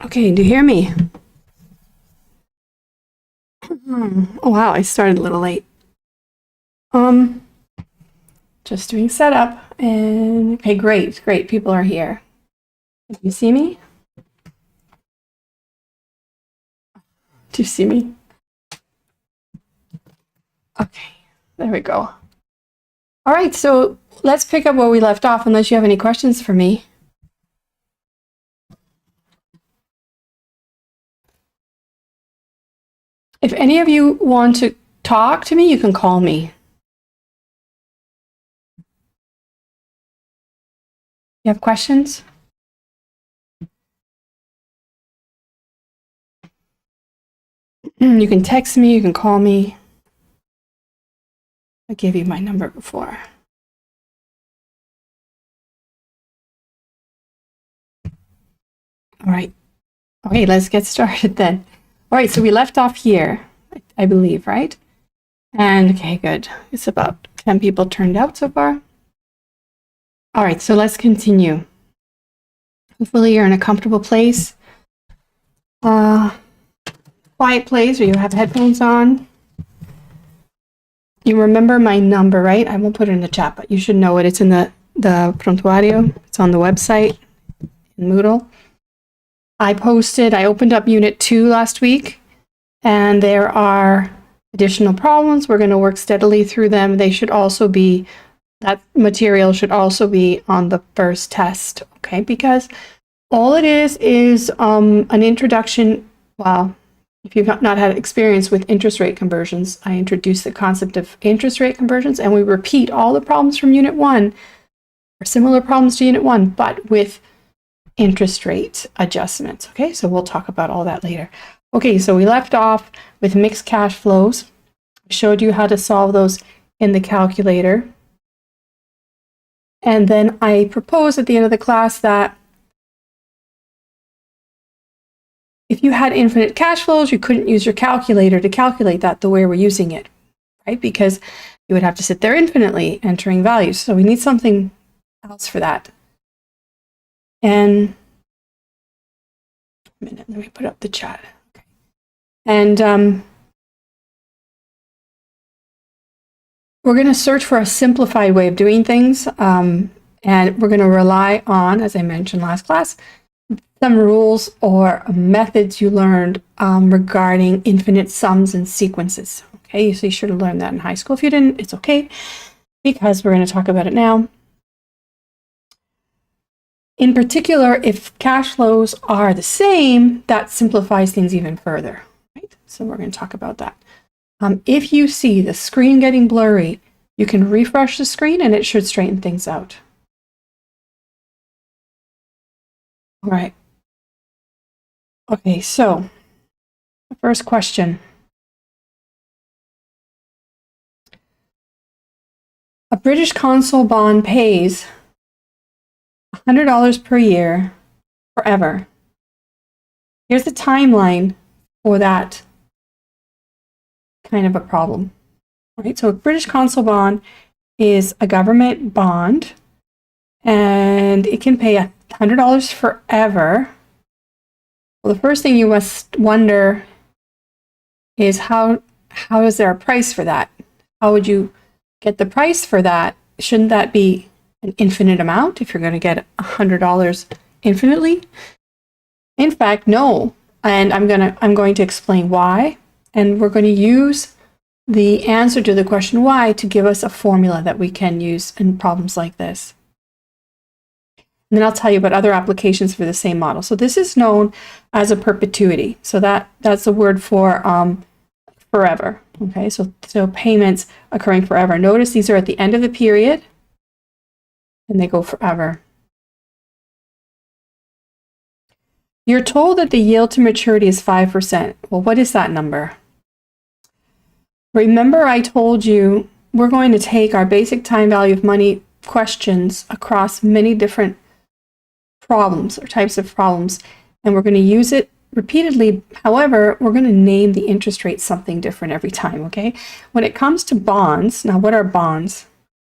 Okay, do you hear me? Oh wow, I started a little late. Just doing setup and okay, great. People are here. Can you see me? Do you see me? Okay, there we go. All right, so let's pick up where we left off unless you have any questions for me. If any of you want to talk to me, you can call me. You have questions? You can text me, you can call me. I gave you my number before. All right. Okay, let's get started then. All right, so we left off here, I believe, right? And okay, good. It's about 10 people turned out so far. All right, so let's continue. Hopefully you're in a comfortable place. Quiet place where you have headphones on. You remember my number, right? I won't put it in the chat, but you should know it. It's in the prontuario. It's on the website in Moodle. I opened up Unit 2 last week, and there are additional problems. We're going to work steadily through them. They should also be, that material should also be on the first test, okay? Because all it is an introduction. Well, if you've not had experience with interest rate conversions, I introduce the concept of interest rate conversions, and we repeat all the problems from Unit 1, or similar problems to Unit 1, but with interest rate adjustments. Okay, so we'll talk about all that later. Okay, so we left off with mixed cash flows. I showed you how to solve those in the calculator. And then I proposed at the end of the class that if you had infinite cash flows, you couldn't use your calculator to calculate that the way we're using it, right? Because you would have to sit there infinitely entering values. So we need something else for that. And a minute, let me put up the chat. Okay. And we're going to search for a simplified way of doing things. And we're going to rely on, as I mentioned last class, some rules or methods you learned regarding infinite sums and sequences. Okay, so you should have learned that in high school. If you didn't, it's okay, because we're going to talk about it now. In particular, if cash flows are the same, that simplifies things even further, right? So we're going to talk about that. If you see the screen getting blurry, you can refresh the screen and it should straighten things out. All right. Okay, so the first question. A British consul bond pays $100 per year forever. Here's the timeline for that kind of a problem. Right? So a British consul bond is a government bond, and it can pay $100 forever. Well, the first thing you must wonder is how is there a price for that? How would you get the price for that? Shouldn't that be an infinite amount if you're going to get $100 infinitely? In fact, no. And I'm going to explain why. And we're going to use the answer to the question why to give us a formula that we can use in problems like this. And then I'll tell you about other applications for the same model. So this is known as a perpetuity. So that's the word for forever. Okay, so payments occurring forever. Notice these are at the end of the period, and they go forever. You're told that the yield to maturity is 5%. Well, what is that number? Remember I told you we're going to take our basic time value of money questions across many different problems or types of problems, and we're going to use it repeatedly. However, we're going to name the interest rate something different every time, okay? When it comes to bonds, now what are bonds?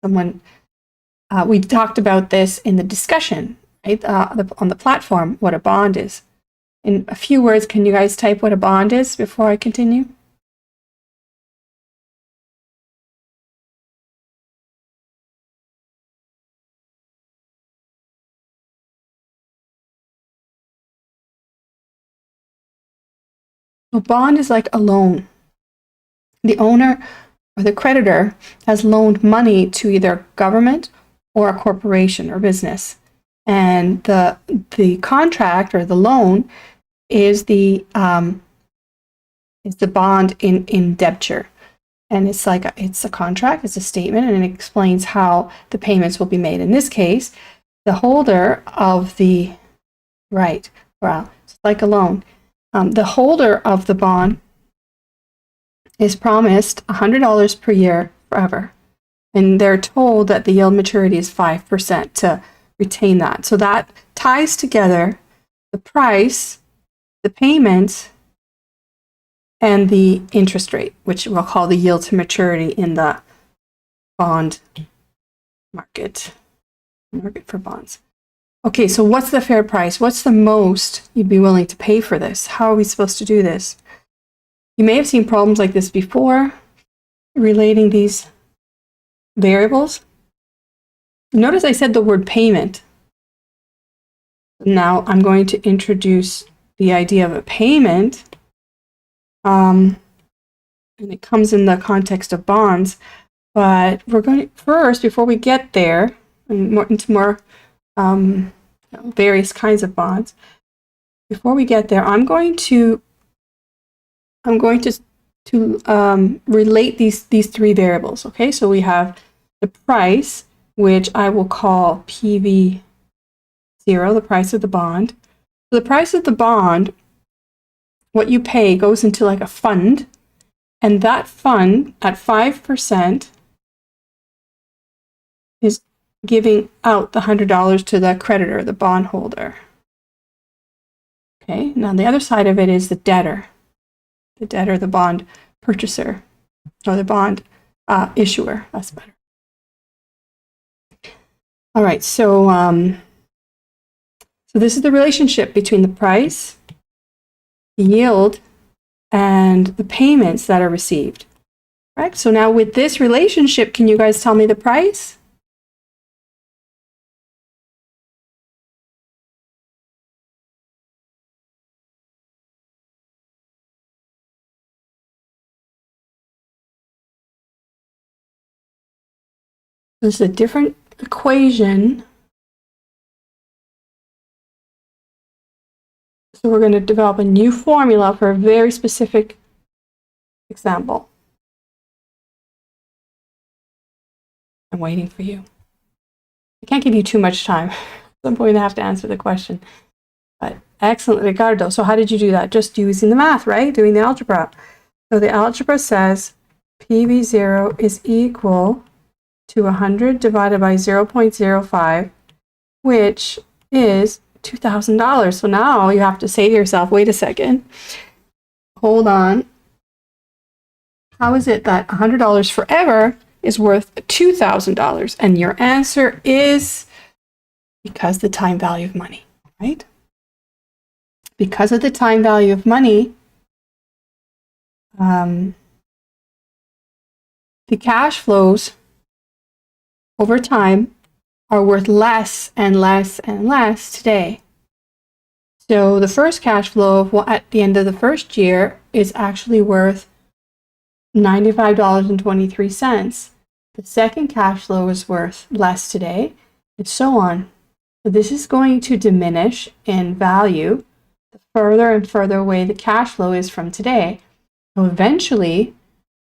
We talked about this in the discussion, right? On the platform, what a bond is. in a few words, can you guys type what a bond is before I continue? A bond is like a loan. The owner or the creditor has loaned money to either government or a corporation or business. And the contract or the loan is the bond in indenture. And it's like it's a contract, it's a statement, and it explains how the payments will be made. In this case, the holder of the right, well, it's like a loan. The holder of the bond is promised $100 per year forever, and they're told that the yield maturity is 5% to retain that. So that ties together the price, the payment, and the interest rate, which we'll call the yield to maturity in the bond market for bonds. Okay, so what's the fair price? What's the most you'd be willing to pay for this? How are we supposed to do this? You may have seen problems like this before, relating these variables. Notice I said the word payment. Now I'm going to introduce the idea of a payment. And it comes in the context of bonds, but we're going to first, before we get there, and into more various kinds of bonds. Before we get there, I'm going to relate these three variables. Okay, so we have the price, which I will call PV0, the price of the bond. So the price of the bond, what you pay goes into like a fund, and that fund at 5% is giving out the $100 to the creditor, the bondholder. Okay, now the other side of it is the debtor, the bond purchaser, or the bond issuer. That's better. All right, so this is the relationship between the price, the yield, and the payments that are received. Right? So now with this relationship, can you guys tell me the price? This is a different equation. So we're going to develop a new formula for a very specific example. I'm waiting for you. I can't give you too much time. I'm going to have to answer the question. But excellent, Ricardo. So how did you do that? Just using the math, right? Doing the algebra. So the algebra says PV0 is equal to 100 divided by 0.05, which is $2,000. So now you have to say to yourself, wait a second, hold on. How is it that $100 forever is worth $2,000? And your answer is because the time value of money, right? Because of the time value of money, the cash flows over time are worth less and less and less today. So the first cash flow at the end of the first year is actually worth $95.23. The second cash flow is worth less today, and so on. So this is going to diminish in value the further and further away the cash flow is from today. So eventually,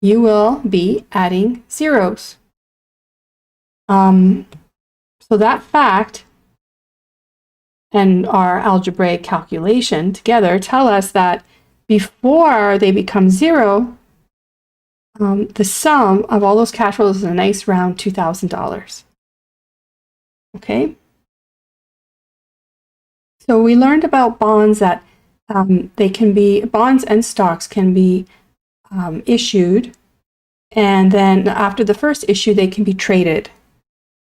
you will be adding zeros. So that fact and our algebraic calculation together tell us that before they become zero, the sum of all those cash flows is a nice round $2,000. Okay? So we learned about bonds that they can be, bonds and stocks can be issued, and then after the first issue, they can be traded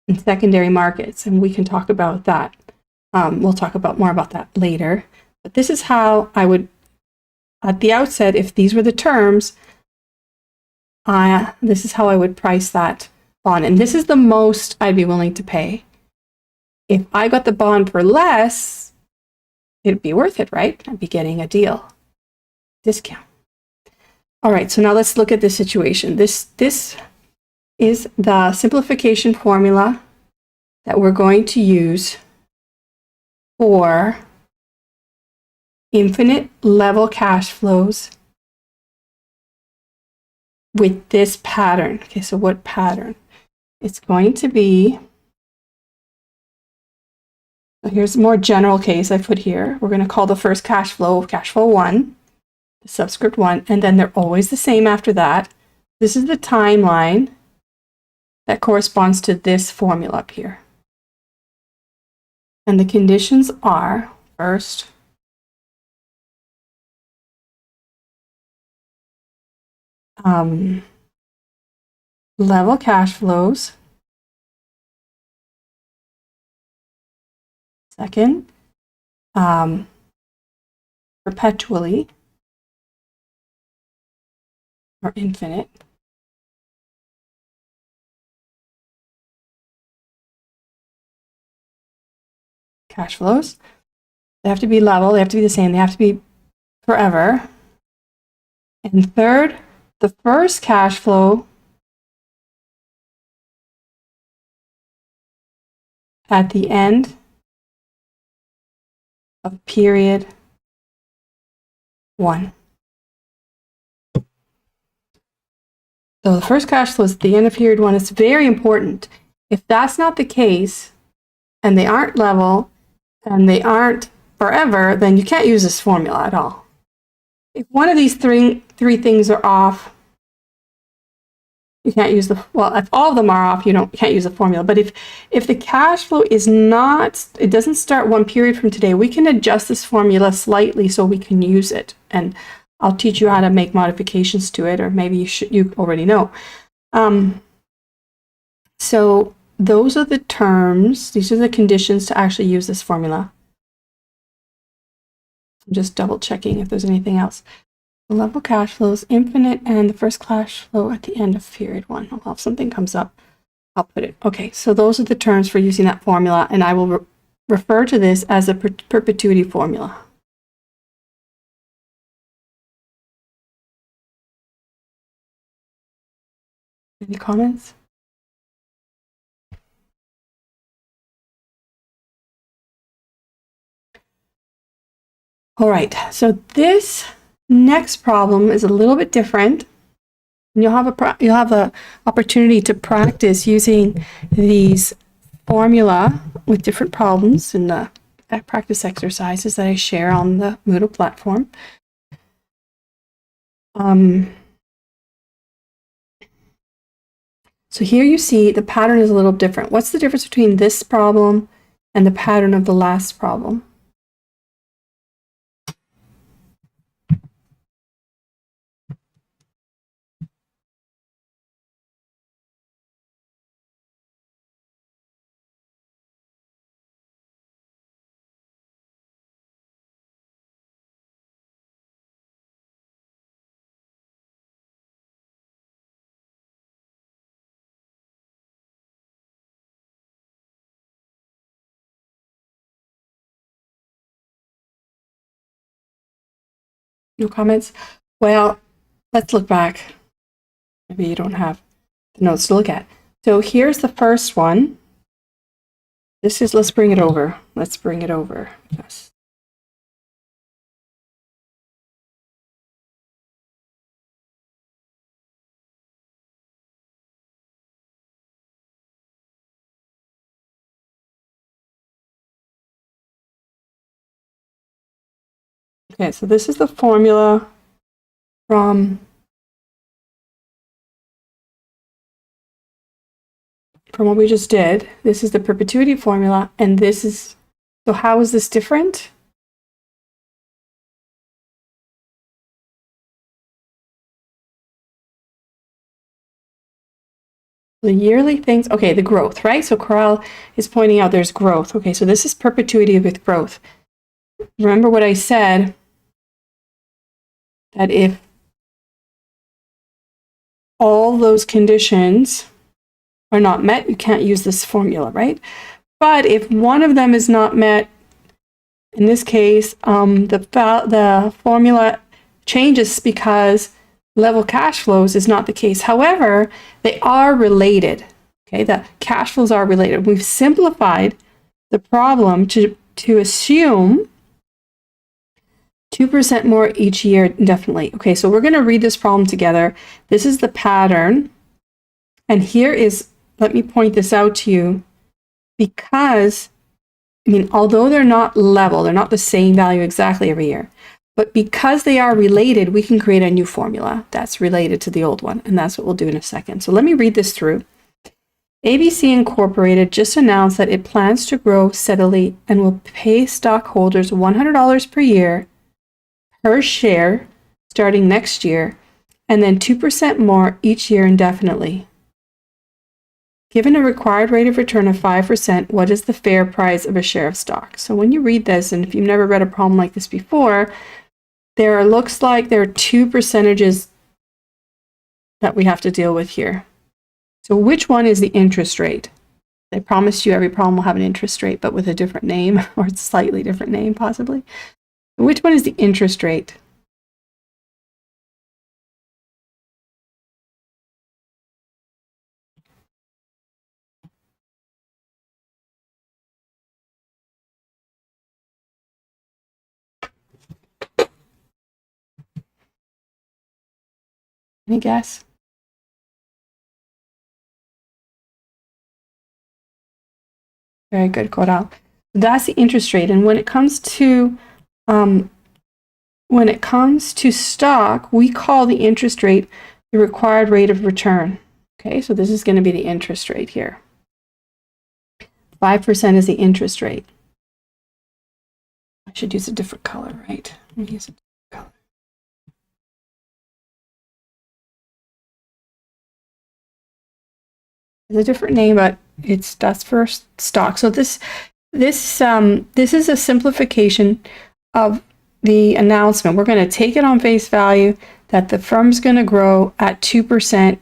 in secondary markets, and we can talk about that. We'll talk about more about that later. But this is how I would, at the outset, if these were the terms, this is how I would price that bond. And this is the most I'd be willing to pay. If I got the bond for less, it'd be worth it, right? I'd be getting a deal, discount. All right, so now let's look at this situation. This is the simplification formula that we're going to use for infinite level cash flows with this pattern. Okay, so what pattern? It's going to be, so here's a more general case I put here. We're going to call the first cash flow 1, the subscript 1, and then they're always the same after that. This is the timeline that corresponds to this formula up here. And the conditions are, first, level cash flows. Second, perpetually or infinite. Cash flows. They have to be level, they have to be the same, they have to be forever. And third, the first cash flow at the end of period 1. So the first cash flow is at the end of period 1. It's very important. If that's not the case, and they aren't level, and they aren't forever, then you can't use this formula at all. If one of these three things are off, you can't use the, well, if all of them are off, you can't use the formula. But if the cash flow is not, it doesn't start 1 period from today, we can adjust this formula slightly so we can use it. And I'll teach you how to make modifications to it, or maybe you already know. So those are the terms, these are the conditions to actually use this formula. I'm just double checking if there's anything else. The level cash flow is infinite, and the first cash flow at the end of period 1. Well, if something comes up, I'll put it. Okay, so those are the terms for using that formula, and I will refer to this as a perpetuity formula. Any comments? All right, so this next problem is a little bit different. You'll have a opportunity to practice using these formula with different problems in the practice exercises that I share on the Moodle platform. So here you see the pattern is a little different. What's the difference between this problem and the pattern of the last problem? No comments? Well, let's look back. Maybe you don't have the notes to look at. So here's the first one. This is, let's bring it over. Let's bring it over. Yes. Okay, so this is the formula from what we just did. This is the perpetuity formula, and this is, so how is this different? The yearly things, okay, the growth, right? So Corral is pointing out there's growth. Okay, so this is perpetuity with growth. remember what I said, that if all those conditions are not met, you can't use this formula, right? But if one of them is not met, in this case, the formula changes because level cash flows is not the case. However, they are related. Okay, the cash flows are related. We've simplified the problem to assume 2% more each year indefinitely. Okay, so we're going to read this problem together. This is the pattern. And here is, let me point this out to you, because, I mean, although they're not level, they're not the same value exactly every year, but because they are related, we can create a new formula that's related to the old one. And that's what we'll do in a second. So let me read this through. ABC Incorporated just announced that it plans to grow steadily and will pay stockholders $100 per year per share starting next year, and then 2% more each year indefinitely. Given a required rate of return of 5%, what is the fair price of a share of stock? So when you read this, and if you've never read a problem like this before, looks like there are two percentages that we have to deal with here. So which one is the interest rate? I promised you every problem will have an interest rate, but with a different name, or a slightly different name possibly. Which one is the interest rate? Any guess? Very good, Coral. That's the interest rate. And when it comes to stock, we call the interest rate the required rate of return. Okay, so this is going to be the interest rate here. 5% is the interest rate. I should use a different color, right? Let me use a different color. It's a different name, but that's for stock. So this is a simplification of the announcement. We're going to take it on face value that the firm's going to grow at 2%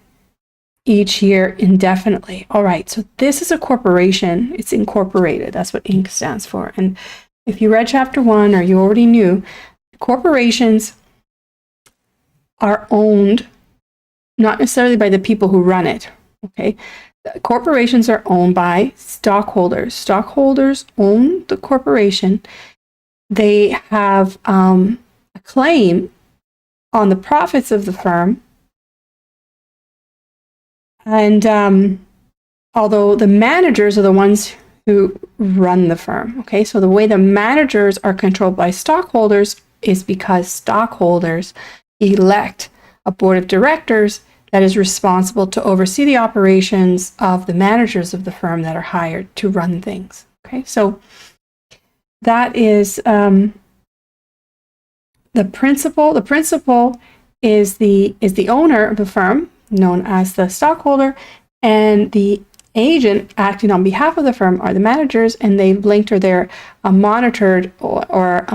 each year indefinitely. All right, so this is a corporation. It's incorporated. That's what Inc. stands for. And if you read chapter 1, or you already knew, corporations are owned not necessarily by the people who run it. Okay, corporations are owned by stockholders. Stockholders own the corporation. They have a claim on the profits of the firm. And although the managers are the ones who run the firm. Okay, so the way the managers are controlled by stockholders is because stockholders elect a board of directors that is responsible to oversee the operations of the managers of the firm that are hired to run things. Okay, so that is the principal. The principal is the owner of the firm, known as the stockholder, and the agent acting on behalf of the firm are the managers, and they've linked, or they're monitored, or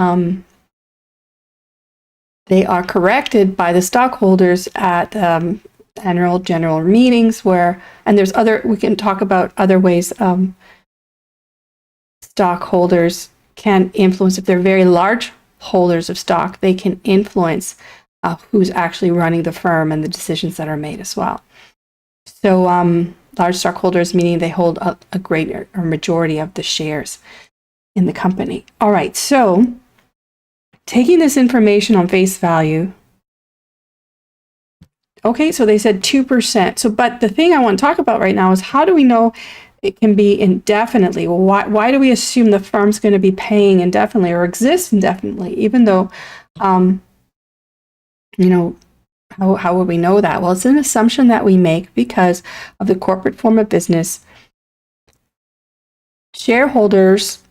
they are corrected by the stockholders at annual general meetings, and there's we can talk about other ways stockholders can influence. If they're very large holders of stock, they can influence who's actually running the firm and the decisions that are made as well. So large stockholders, meaning they hold a greater or majority of the shares in the company. All right, so taking this information on face value, okay, so they said 2%. So, but the thing I want to talk about right now is, how do we know it can be indefinitely? Well, why do we assume the firm's going to be paying indefinitely or exist indefinitely, even though, how would we know that? Well, it's an assumption that we make because of the corporate form of business. Shareholders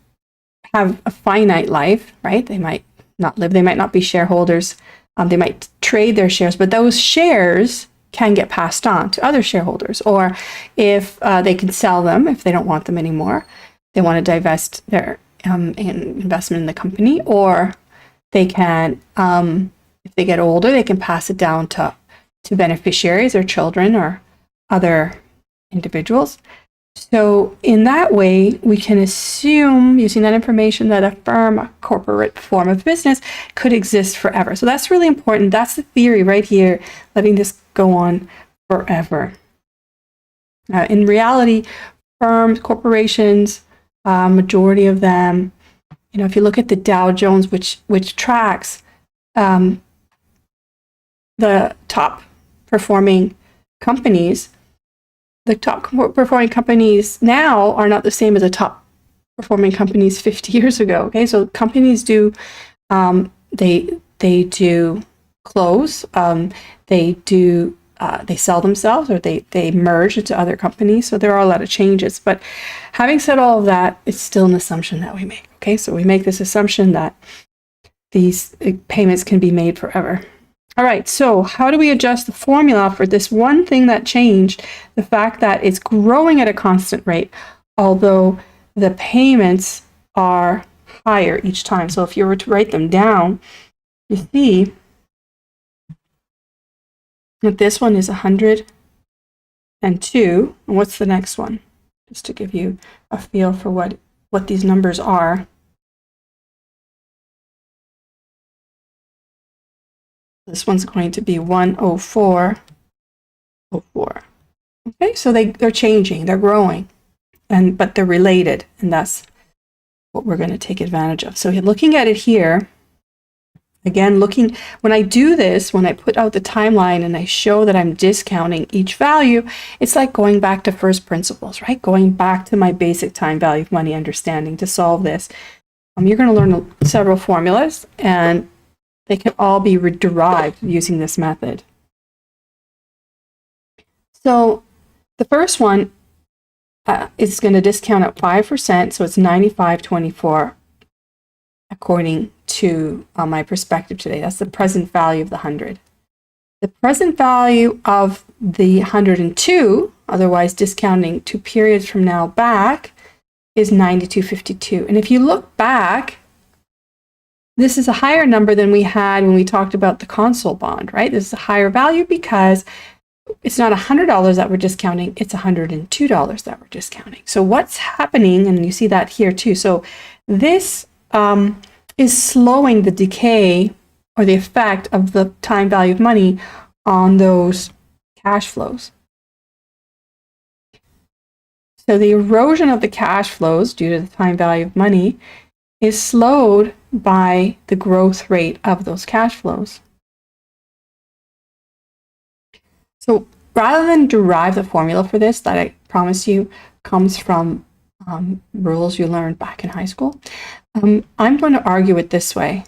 have a finite life, right? They might not live, they might not be shareholders. They might trade their shares, but those shares can get passed on to other shareholders, or if they can sell them if they don't want them anymore, they want to divest investment in the company, or they can, if they get older, they can pass it down to beneficiaries or children or other individuals. So in that way, we can assume, using that information, that a firm, a corporate form of business, could exist forever. So that's really important. That's the theory right here, letting this go on forever. In reality, firms, corporations, majority of them, if you look at the Dow Jones, which tracks the top performing companies, the top performing companies now are not the same as the top performing companies 50 years ago. Okay, so companies do they do close, they sell themselves, or they merge into other companies. So there are a lot of changes. But having said all of that, it's still an assumption that we make. Okay, so we make this assumption that these payments can be made forever. All right, so how do we adjust the formula for this one thing that changed, the fact that it's growing at a constant rate, although the payments are higher each time? So if you were to write them down, you see that this one is 102. And what's the next one? Just to give you a feel for what these numbers are. This one's going to be 104.04. Okay, so they're changing, they're growing, but they're related, and that's what we're going to take advantage of. So looking at it here, again, when I do this, when I put out the timeline and I show that I'm discounting each value, it's like going back to first principles, right? Going back to my basic time value of money understanding to solve this. You're going to learn several formulas, and they can all be derived using this method. So the first one is going to discount at 5%, so it's 95.24 according to my perspective today. That's the present value of the 100. The present value of the 102, otherwise discounting 2 periods from now back, is 92.52. And if you look back, this is a higher number than we had when we talked about the console bond, right? This is a higher value because it's not $100 that we're discounting, it's $102 that we're discounting. So what's happening, and you see that here too. So this is slowing the decay or the effect of the time value of money on those cash flows. So the erosion of the cash flows due to the time value of money is slowed by the growth rate of those cash flows. So rather than derive the formula for this, that I promise you comes from rules you learned back in high school, I'm going to argue it this way.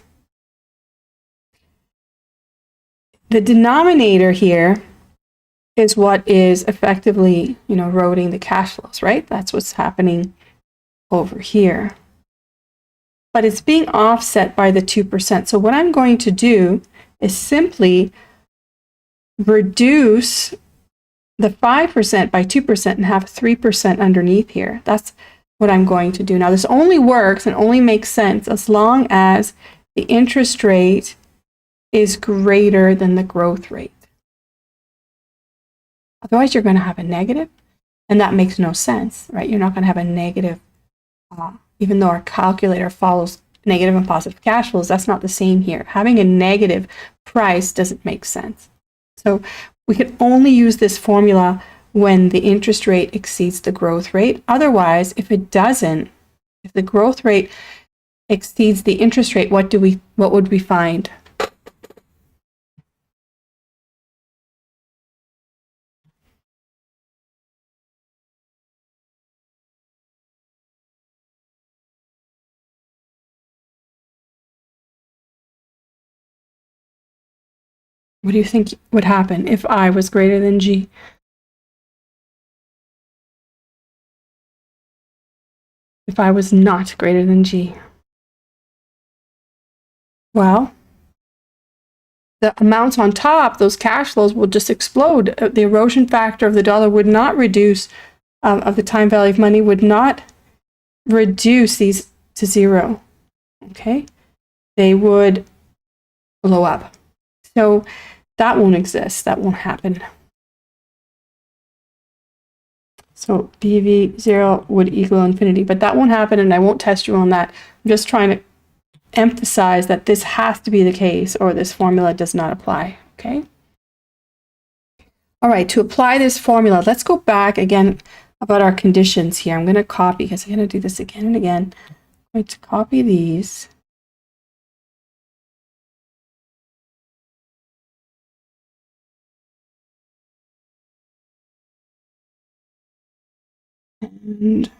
The denominator here is what is effectively, eroding the cash flows, right? That's what's happening over here. But it's being offset by the 2%. So what I'm going to do is simply reduce the 5% by 2% and have 3% underneath here. That's what I'm going to do. Now, this only works and only makes sense as long as the interest rate is greater than the growth rate. Otherwise, you're going to have a negative, and that makes no sense, right? You're not going to have a negative, even though our calculator follows negative and positive cash flows. That's not the same here. Having a negative price doesn't make sense. So we can only use this formula when the interest rate exceeds the growth rate. Otherwise, if it doesn't, if the growth rate exceeds the interest rate, what would we find? What do you think would happen if I was greater than G? If I was not greater than G? Well, the amounts on top, those cash flows, will just explode. The erosion factor of the dollar would not reduce, of the time value of money would not reduce these to 0, okay, they would blow up. So that won't exist. That won't happen. So BV0 would equal infinity, but that won't happen, and I won't test you on that. I'm just trying to emphasize that this has to be the case or this formula does not apply, okay? All right, to apply this formula, let's go back again about our conditions here. I'm going to copy, because I'm going to do this again and again. I'm going to copy these. And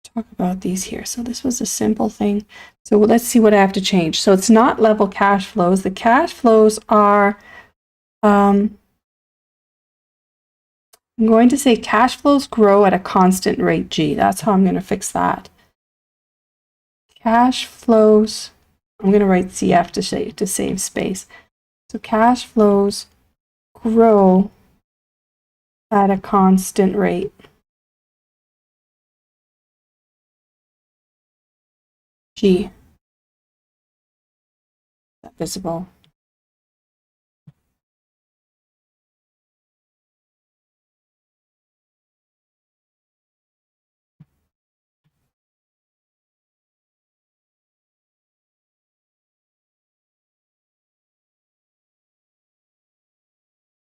talk about these here. So this was a simple thing. So let's see what I have to change. So it's not level cash flows. The cash flows are, I'm going to say cash flows grow at a constant rate G. That's how I'm going to fix that. Cash flows, I'm going to write CF to save space. So cash flows grow at a constant rate. G. Is that visible?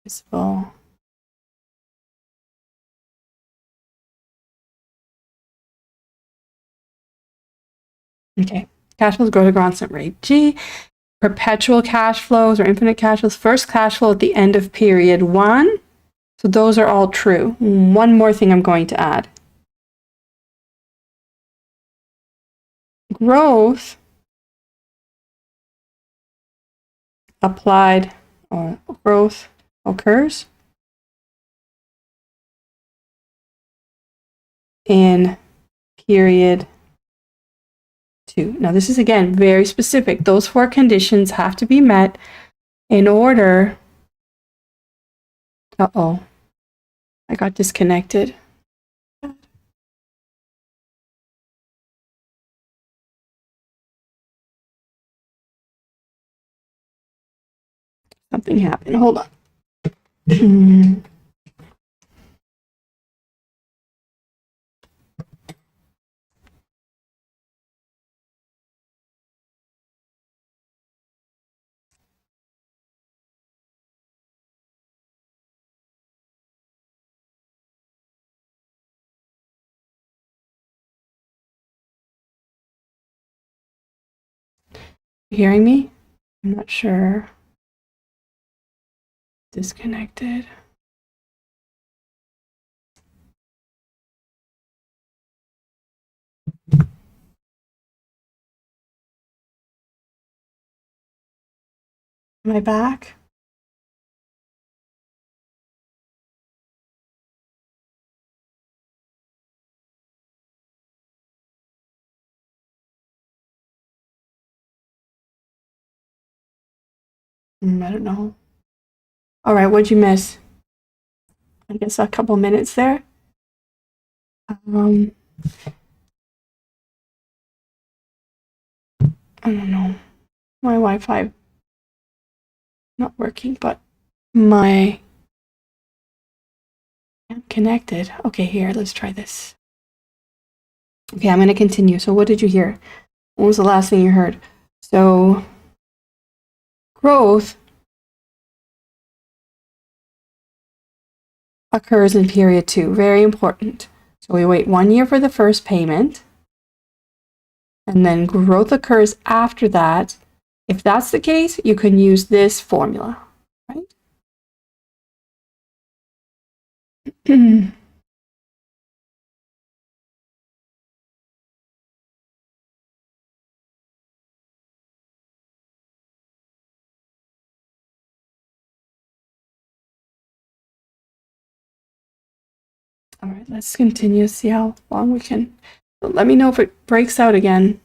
Visible. Okay, cash flows grow at a constant rate G. Perpetual cash flows or infinite cash flows, first cash flow at the end of period 1. So those are all true. One more thing I'm going to add. Growth applied or growth occurs in period 2. Now this is again very specific. Those 4 conditions have to be met in order. Uh-oh, I got disconnected. Something happened. Hold on. You hearing me? I'm not sure. Disconnected. Am I back? I don't know. All right, what'd you miss? I guess a couple minutes there. I don't know. My Wi-Fi not working, but I'm connected. Okay, here, let's try this. Okay, I'm going to continue. So what did you hear? What was the last thing you heard? So growth occurs in period 2. Very important. So we wait 1 year for the first payment, and then growth occurs after that. If that's the case, you can use this formula, right? All right, let's continue, see how long we can. Let me know if it breaks out again.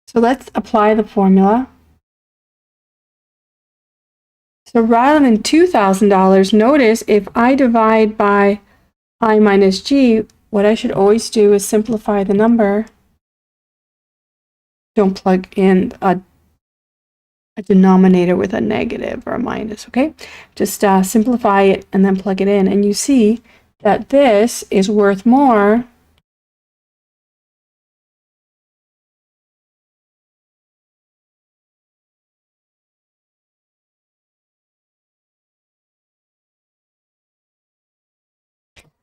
So let's apply the formula. So rather than $2,000, notice if I divide by I minus G, what I should always do is simplify the number. Don't plug in a denominator with a negative or a minus, okay? Just simplify it and then plug it in. And you see that this is worth more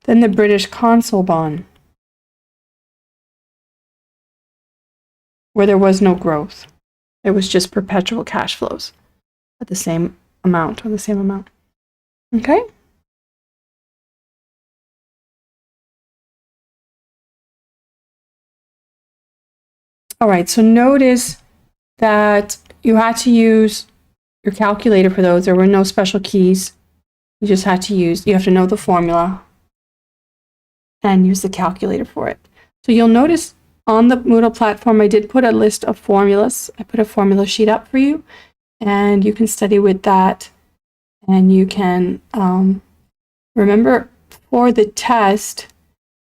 than the British Consul bond, where there was no growth. It was just perpetual cash flows at the same amount, or the same amount. Okay? All right, so notice that you had to use your calculator for those. There were no special keys. You just had to use, you have to know the formula and use the calculator for it. So you'll notice on the Moodle platform, I did put a list of formulas. I put a formula sheet up for you, and you can study with that. And you can remember, for the test,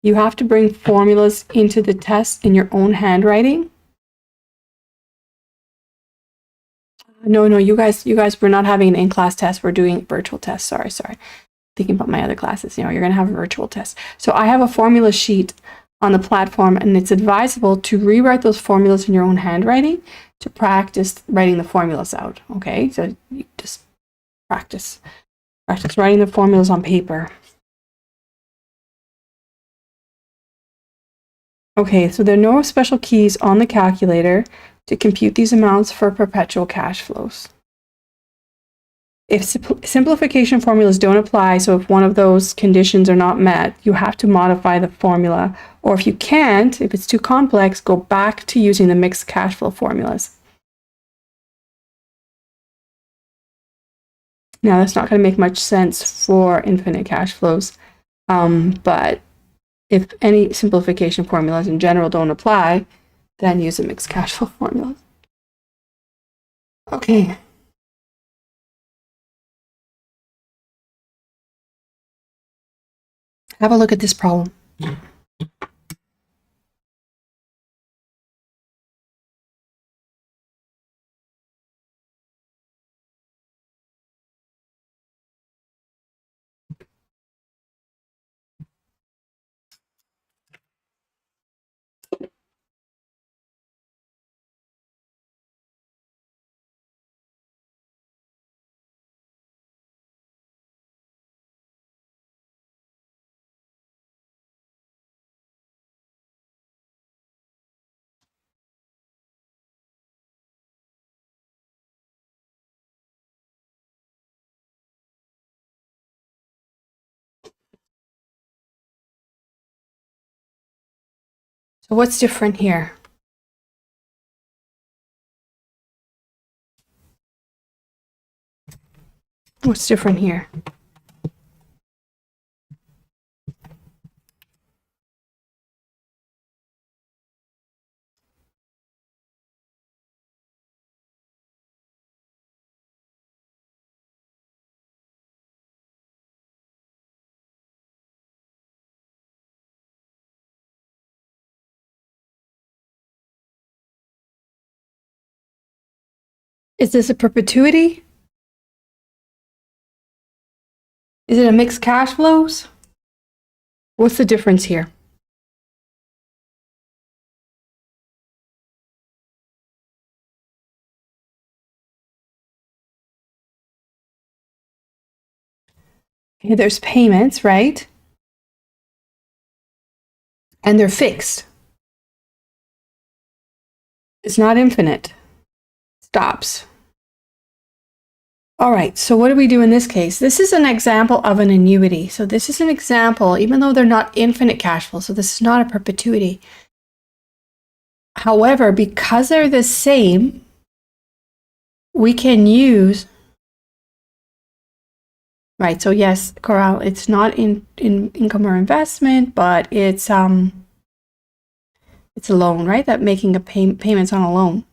you have to bring formulas into the test in your own handwriting. No, you guys, we're not having an in-class test. We're doing virtual tests. Sorry. Thinking about my other classes, you're going to have a virtual test. So I have a formula sheet on the platform, and it's advisable to rewrite those formulas in your own handwriting to practice writing the formulas out. Okay, so you just practice writing the formulas on paper. Okay, so there are no special keys on the calculator to compute these amounts for perpetual cash flows. If simplification formulas don't apply, so if one of those conditions are not met, you have to modify the formula. Or if you can't, if it's too complex, go back to using the mixed cash flow formulas. Now, that's not going to make much sense for infinite cash flows, but if any simplification formulas in general don't apply, then use a mixed cash flow formula. Okay. Have a look at this problem. So what's different here? What's different here? Is this a perpetuity? Is it a mixed cash flows? What's the difference here? Okay, there's payments, right? And they're fixed. It's not infinite. Stops. All right, so what do we do in this case? This is an example of an annuity. So this is an example, even though they're not infinite cash flow, so this is not a perpetuity. However, because they're the same, we can use, right, so yes, Coral, it's not in income or investment, but it's a loan, right? That making a payments on a loan.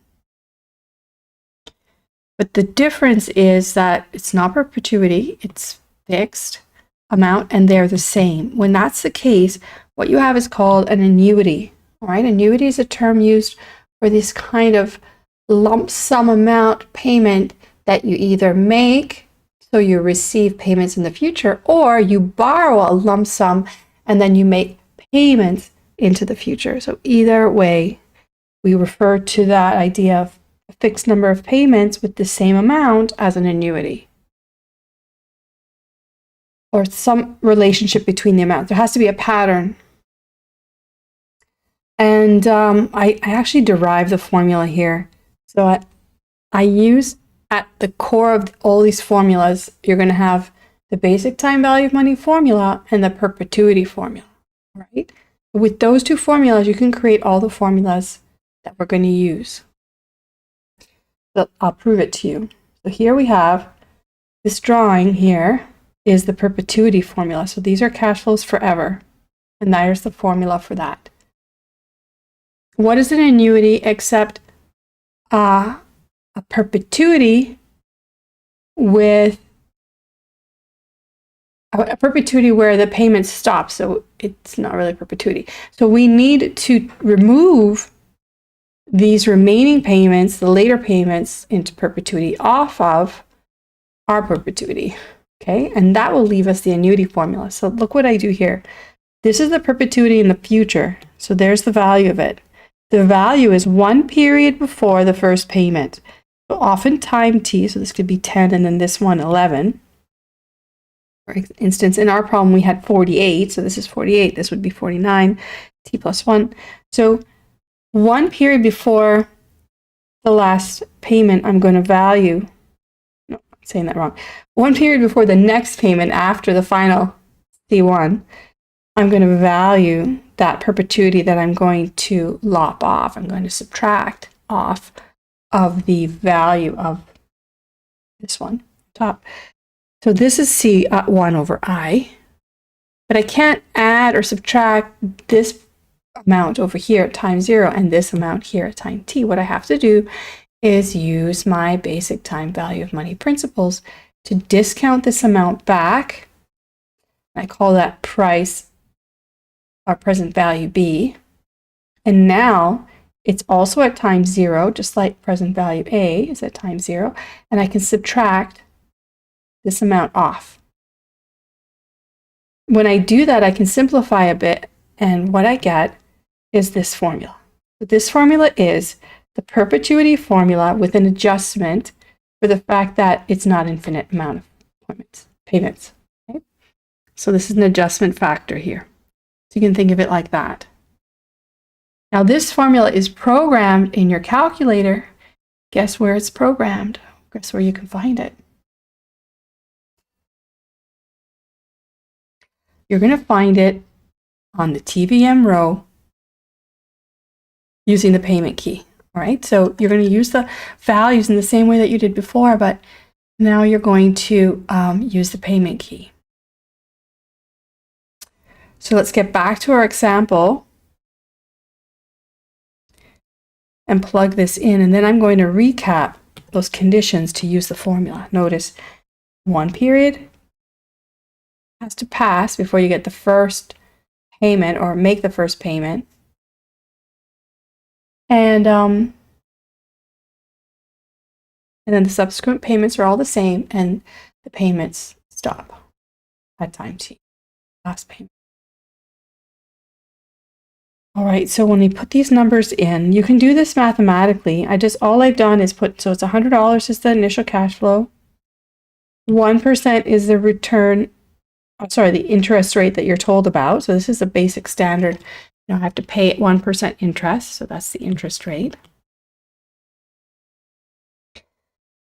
But the difference is that it's not perpetuity, it's fixed. amount and they're the same. When that's the case, what you have is called an annuity. All right, annuity is a term used for this kind of lump sum amount payment that you either make, so you receive payments in the future, or you borrow a lump sum and then you make payments into the future. So either way, we refer to that idea of a fixed number of payments with the same amount as an annuity, or some relationship between the amounts. There has to be a pattern. And I actually derived the formula here. So I use at the core of all these formulas, you're going to have the basic time value of money formula and the perpetuity formula, right? With those two formulas, you can create all the formulas that we're going to use. So I'll prove it to you. So here we have this drawing here is the perpetuity formula. So these are cash flows forever. And there's the formula for that. What is an annuity except a perpetuity with a perpetuity where the payment stops? So it's not really perpetuity. So we need to remove these remaining payments, the later payments, into perpetuity off of our perpetuity. Okay, and that will leave us the annuity formula. So look what I do here. This is the perpetuity in the future. So there's the value of it. The value is 1 period before the first payment. So often time t, so this could be 10 and then this one 11. For instance, in our problem we had 48, so this is 48, this would be 49, t plus 1. So 1 period before the last payment, I'm going to value, no, I'm saying that wrong. 1 period before the next payment after the final C1, I'm going to value that perpetuity that I'm going to lop off. I'm going to subtract off of the value of this one, top. So this is C1 over I, but I can't add or subtract this amount over here at time 0 and this amount here at time t. What I have to do is use my basic time value of money principles to discount this amount back. I call that price our present value B. And now it's also at time 0, just like present value A is at time 0. And I can subtract this amount off. When I do that, I can simplify a bit. And what I get is this formula. So this formula is the perpetuity formula with an adjustment for the fact that it's not infinite amount of payments. Okay? So this is an adjustment factor here. So you can think of it like that. Now this formula is programmed in your calculator. Guess where it's programmed? Guess where you can find it? You're going to find it on the TVM row using the payment key. All right, so you're going to use the values in the same way that you did before, but now you're going to use the payment key. So let's get back to our example and plug this in, and then I'm going to recap those conditions to use the formula. Notice 1 period has to pass before you get the first payment or make the first payment. And then the subsequent payments are all the same, and the payments stop at time t, last payment. All right, so when we put these numbers in, you can do this mathematically. All I've done is put, so it's $100 is the initial cash flow. 1% is the return, the interest rate that you're told about. So this is the basic standard. I have to pay 1% interest, so that's the interest rate.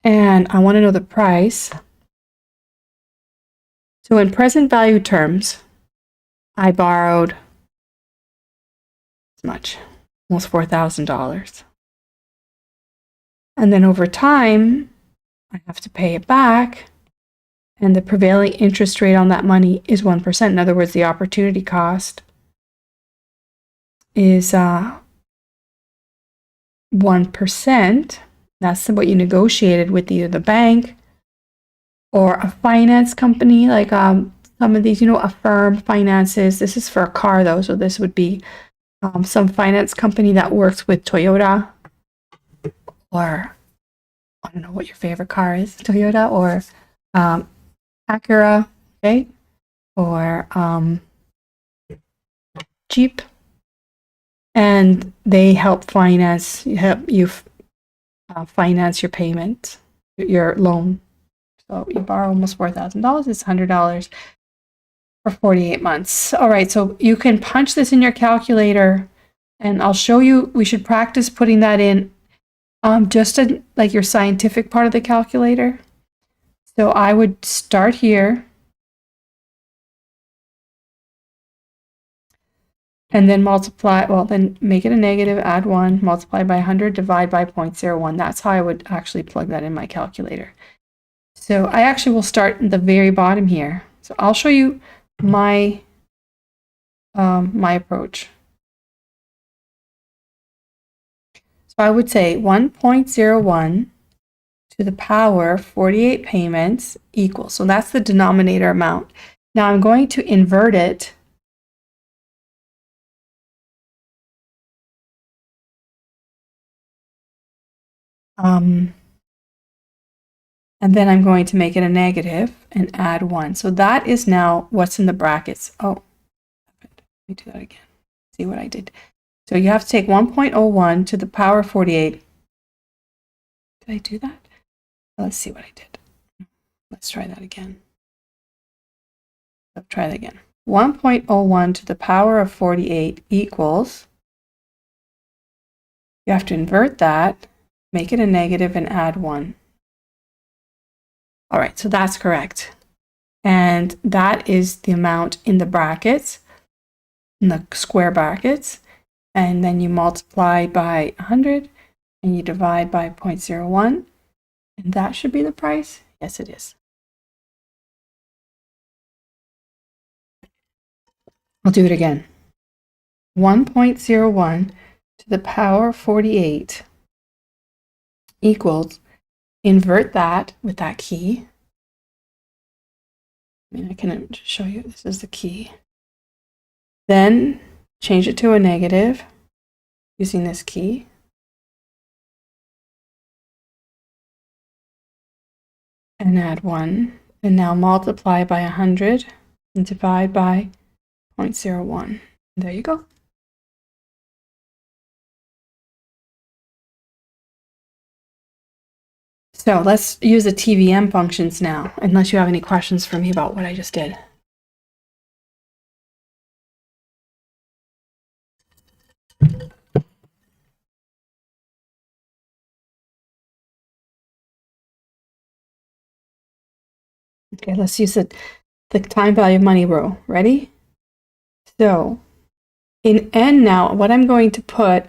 And I want to know the price. So in present value terms, I borrowed as much, almost $4,000. And then over time, I have to pay it back. And the prevailing interest rate on that money is 1%. In other words, the opportunity cost is 1%. That's what you negotiated with either the bank or a finance company like some of these, you know, Affirm finances. This is for a car though, so this would be some finance company that works with Toyota, or I don't know what your favorite car is, Toyota or Acura, okay, or Jeep, and they help you finance your payment, your loan. So you borrow almost $4,000. It's $100 for 48 months. All right, so you can punch this in your calculator, and I'll show you. We should practice putting that in just like your scientific part of the calculator. So I would start here and then multiply, well, then make it a negative, add 1, multiply by 100, divide by 0.01. That's how I would actually plug that in my calculator. So I actually will start at the very bottom here. So I'll show you my my approach. So I would say 1.01 to the power 48 payments equals, so that's the denominator amount. Now I'm going to invert it and then I'm going to make it a negative and add 1. So that is now what's in the brackets. Oh, let me do that again. See what I did. So you have to take 1.01 to the power 48. Did I do that? Let's see what I did. Let's try that again. Let's try that again. 1.01 to the power of 48 equals, you have to invert that, make it a negative, and add 1. All right, so that's correct. And that is the amount in the brackets, in the square brackets. And then you multiply by 100 and you divide by 0.01. And that should be the price. Yes, it is. I'll do it again. 1.01 to the power 48 equals, invert that with that key. I mean, I can show you, this is the key. Then change it to a negative using this key. And add 1. And now multiply by 100 and divide by 0.01. There you go. So let's use the TVM functions now, unless you have any questions for me about what I just did. Okay, let's use the time value of money row. Ready? So in N now, what I'm going to put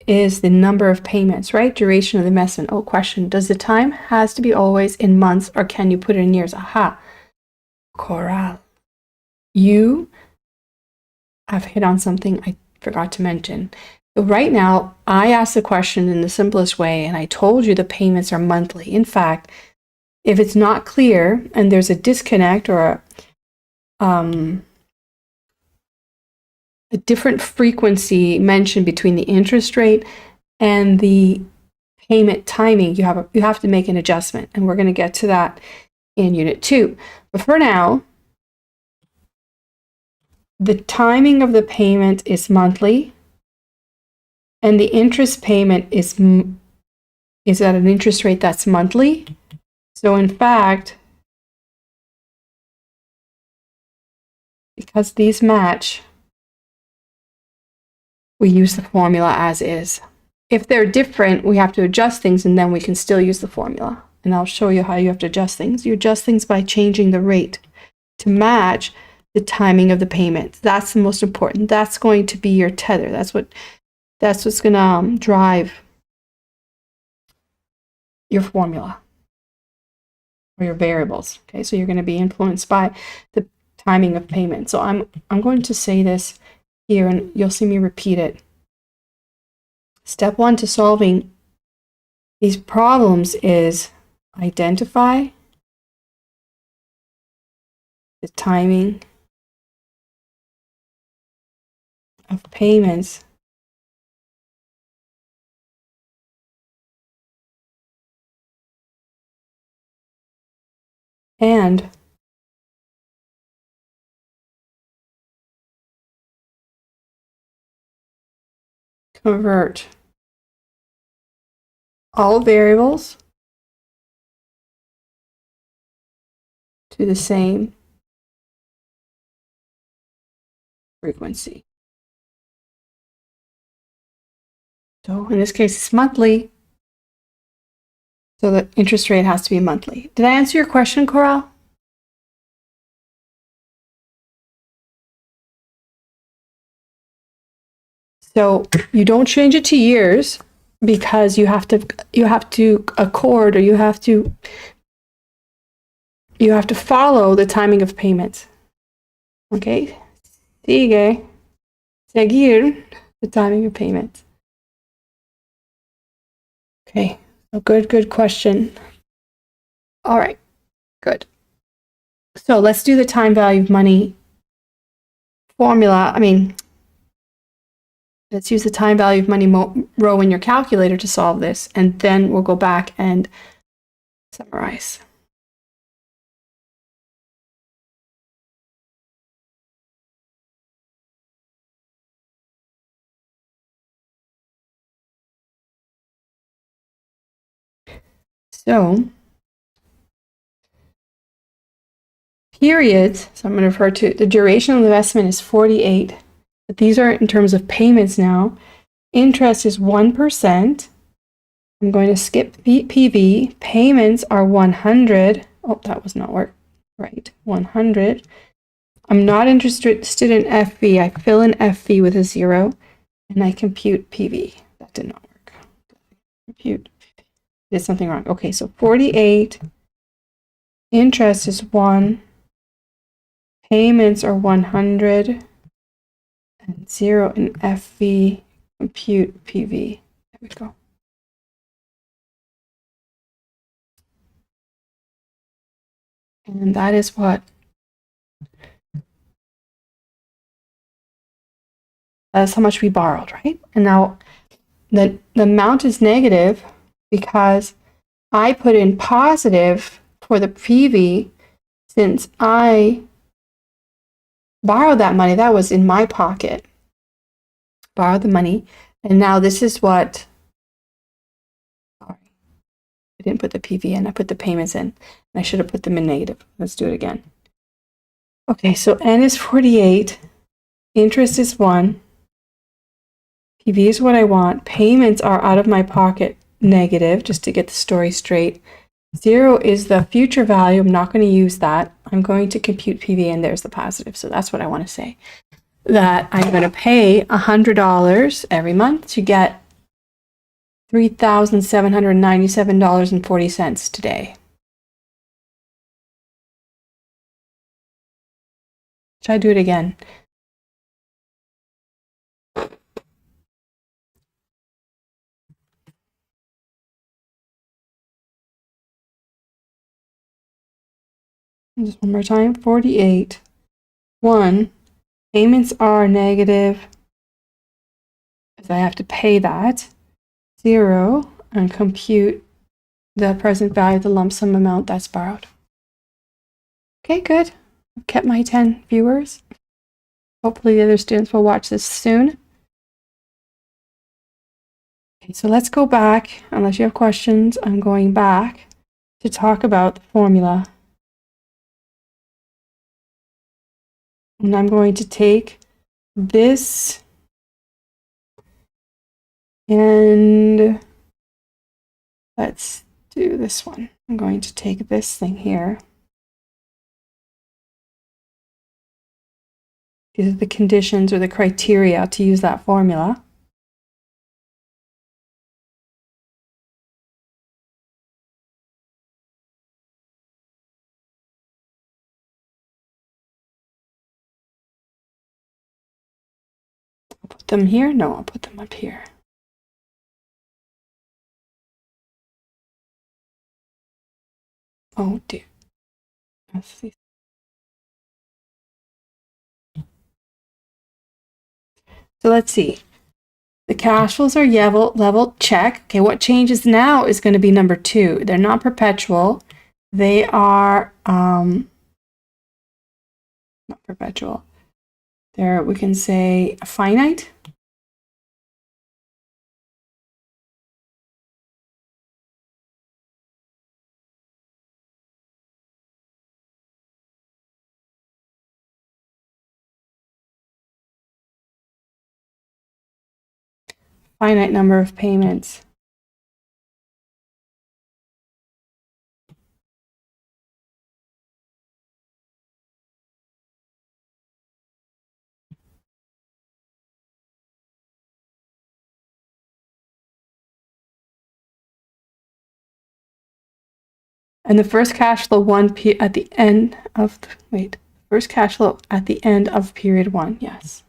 is the number of payments, right? Duration of the investment. Oh, question. Does the time has to be always in months, or can you put it in years? Aha. Coral. You have hit on something I forgot to mention. So right now, I asked the question in the simplest way, and I told you the payments are monthly. In fact, if it's not clear and there's a disconnect or a different frequency mentioned between the interest rate and the payment timing, you have to make an adjustment, and we're going to get to that in Unit 2. But for now, the timing of the payment is monthly, and the interest payment is at an interest rate that's monthly. So in fact, because these match, we use the formula as is. If they're different, we have to adjust things, and then we can still use the formula. And I'll show you how you have to adjust things. You adjust things by changing the rate to match the timing of the payment. That's the most important. That's going to be your tether. That's what's going to drive your formula or your variables. Okay, so you're going to be influenced by the timing of payment. So I'm going to say this here, and you'll see me repeat it. Step 1 to solving these problems is identify the timing of payments and convert all variables to the same frequency. So in this case, it's monthly. So the interest rate has to be monthly. Did I answer your question, Coral? So you don't change it to years because you have to accord, or you have to follow the timing of payments. Okay? Sigue seguir the timing of payments. Okay. So good question. All right. Good. So let's do the time value of money formula. Let's use the time value of money row in your calculator to solve this, and then we'll go back and summarize. So, periods, so I'm going to refer to the duration of the investment is 48, but these are in terms of payments now. Interest is 1%. I'm going to skip PV. Payments are 100. Oh, that was not work. Right, 100. I'm not interested in FV. I fill in FV with a 0, and I compute PV. That did not work. Compute. Did something wrong. Okay, so 48. Interest is 1. Payments are 100. And 0 in FV. Compute PV. There we go. And that is what? That's how much we borrowed, right? And now the amount is negative because I put in positive for the PV since I borrowed that money. That was in my pocket. Borrowed the money. And now this is what, sorry, I didn't put the PV in. I put the payments in. And I should have put them in negative. Let's do it again. Okay, so N is 48. Interest is 1. PV is what I want. Payments are out of my pocket negative, just to get the story straight. 0 is the future value. I'm not going to use that. I'm going to compute PV, and there's the positive. So that's what I want to say. That I'm going to pay $100 every month to get $3,797.40 today. Should I do it again? Just one more time. 48. 1. Payments are negative, because I have to pay that. 0, and compute the present value of the lump sum amount that's borrowed. Okay, good. I've kept my 10 viewers. Hopefully the other students will watch this soon. Okay, so let's go back. Unless you have questions, I'm going back to talk about the formula. And I'm going to take this and let's do this one. I'm going to take this thing here. These are the conditions or the criteria to use that formula. I'll put them here. No, I'll put them up here. Oh dear. Let's see. So let's see. The cash flows are level, check. Okay, what changes now is going to be number 2. They're not perpetual. They are not perpetual. They're, we can say, finite. Finite number of payments. And the first cash flow at the end of first cash flow at the end of period 1. Yes.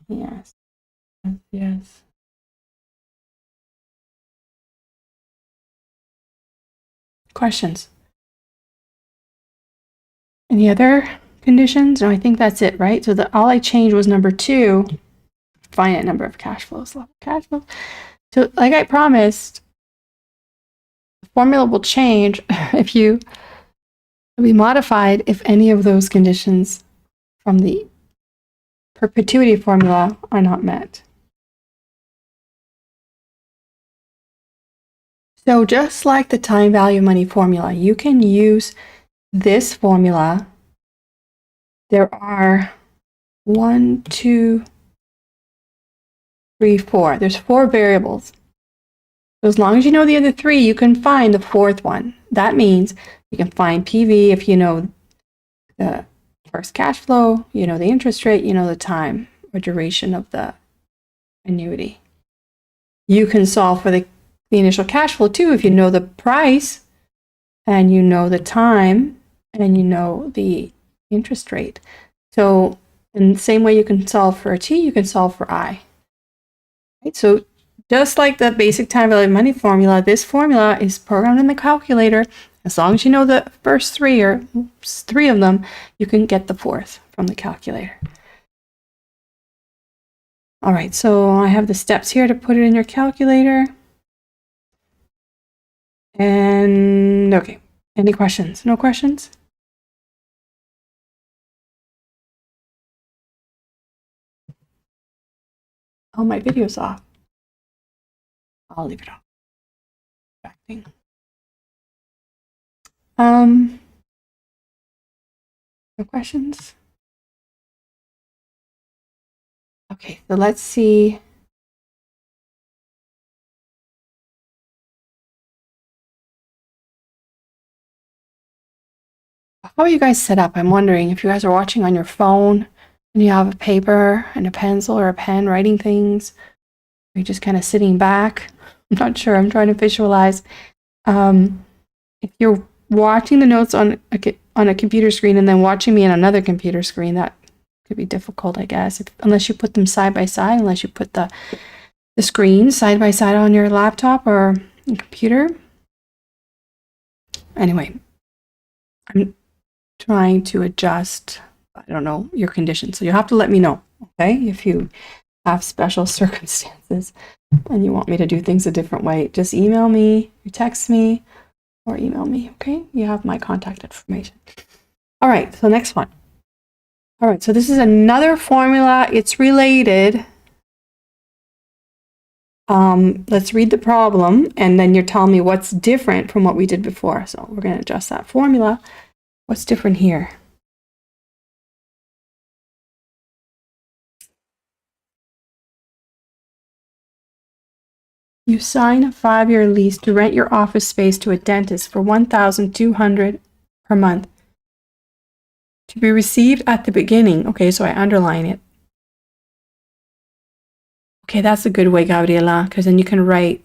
Yes. Yes. Questions? Any other conditions? No, I think that's it, right? So all I changed was number 2, finite number of cash flows, level cash flows. So like I promised, the formula will change if you be modified if any of those conditions from the perpetuity formula are not met. So just like the time value money formula, you can use this formula. There are 1, 2, 3, 4. There's 4 variables. So as long as you know the other 3, you can find the 4th one. That means you can find PV if you know the first cash flow, you know the interest rate, you know the time or duration of the annuity. You can solve for the initial cash flow too if you know the price and you know the time and you know the interest rate. So in the same way you can solve for a T, you can solve for I. Right? So just like the basic time value of money formula, this formula is programmed in the calculator. As long as you know the first 3 or 3 of them, you can get the 4th from the calculator. All right, so I have the steps here to put it in your calculator. And okay, any questions? No questions? Oh, my video's off. I'll leave it off. No questions? Okay, so let's see. How are you guys set up? I'm wondering if you guys are watching on your phone and you have a paper and a pencil or a pen writing things, or you're just kind of sitting back. I'm not sure. I'm trying to visualize. If you're watching the notes on a computer screen and then watching me on another computer screen, that could be difficult, I guess, unless you put them side by side, unless you put the screens side by side on your laptop or computer. Anyway, I'm trying to adjust, I don't know, your conditions. So you'll have to let me know, okay, if you have special circumstances and you want me to do things a different way. Just email me, or text me, or email me, okay? You have my contact information. All right, so next one. All right, so this is another formula. It's related. Let's read the problem, and then you're telling me what's different from what we did before. So we're going to adjust that formula. What's different here? You sign a 5-year lease to rent your office space to a dentist for $1,200 per month. To be received at the beginning. Okay, so I underline it. Okay, that's a good way, Gabriela, because then you can write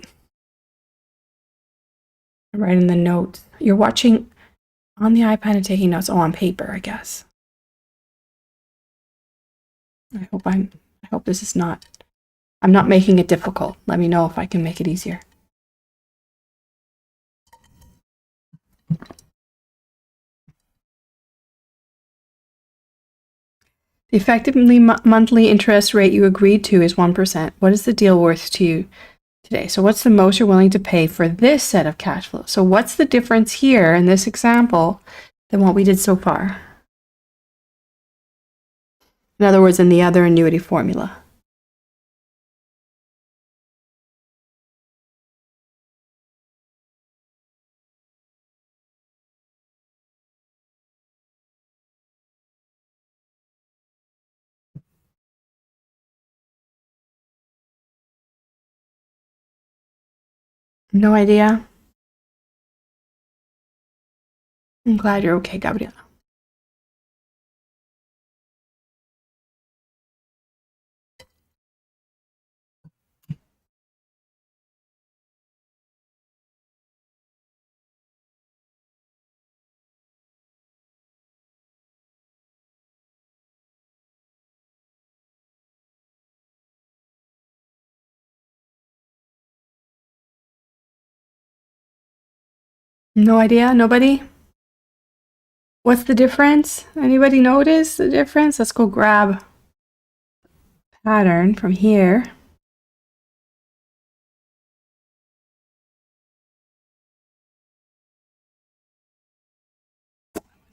in the notes. You're watching on the iPad and taking notes. Oh, on paper, I guess. I hope this is not, I'm not making it difficult. Let me know if I can make it easier. The effectively monthly interest rate you agreed to is 1%. What is the deal worth to you today? So what's the most you're willing to pay for this set of cash flow? So what's the difference here in this example than what we did so far? In other words, in the other annuity formula. No idea? I'm glad you're okay, Gabriela. No idea? Nobody? What's the difference? Anybody notice the difference? Let's go grab pattern from here.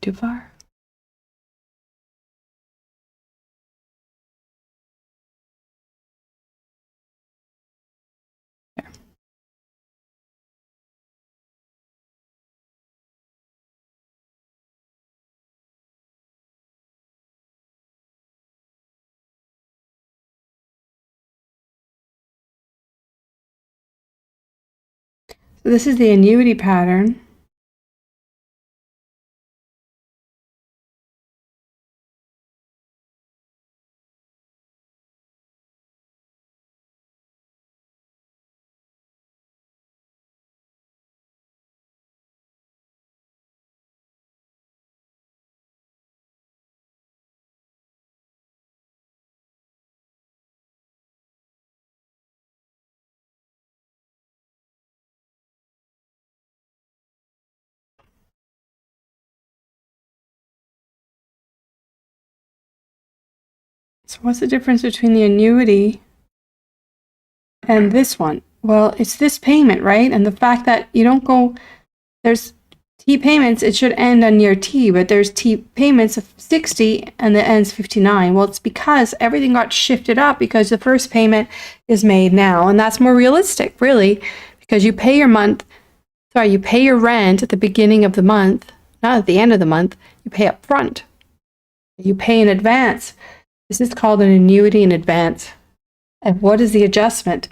Too far? There. So this is the annuity pattern. So what's the difference between the annuity and this one? Well, it's this payment, right? And the fact that you don't go, there's T payments, it should end on year T, but there's T payments of 60 and the ends 59. Well, it's because everything got shifted up because the first payment is made now. And that's more realistic, really, because you pay your you pay your rent at the beginning of the month, not at the end of the month, you pay up front. You pay in advance. This is called an annuity in advance. And what is the adjustment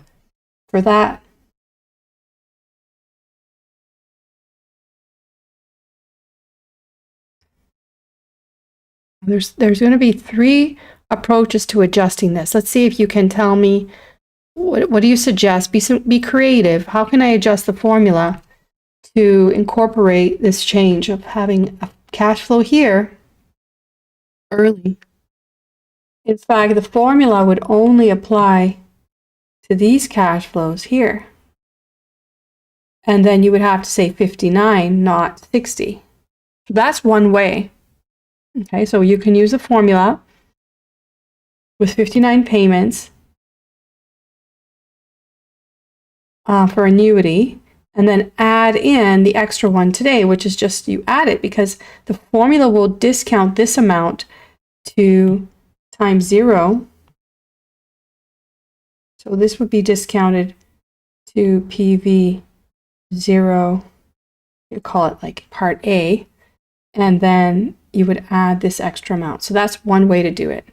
for that? There's going to be 3 approaches to adjusting this. Let's see if you can tell me, what do you suggest? Be creative. How can I adjust the formula to incorporate this change of having a cash flow here early? In fact, the formula would only apply to these cash flows here. And then you would have to say 59, not 60. That's one way. Okay, so you can use a formula with 59 payments for annuity, and then add in the extra one today, which is just you add it because the formula will discount this amount to times 0. So this would be discounted to PV 0, you call it like part A, and then you would add this extra amount. So that's one way to do it.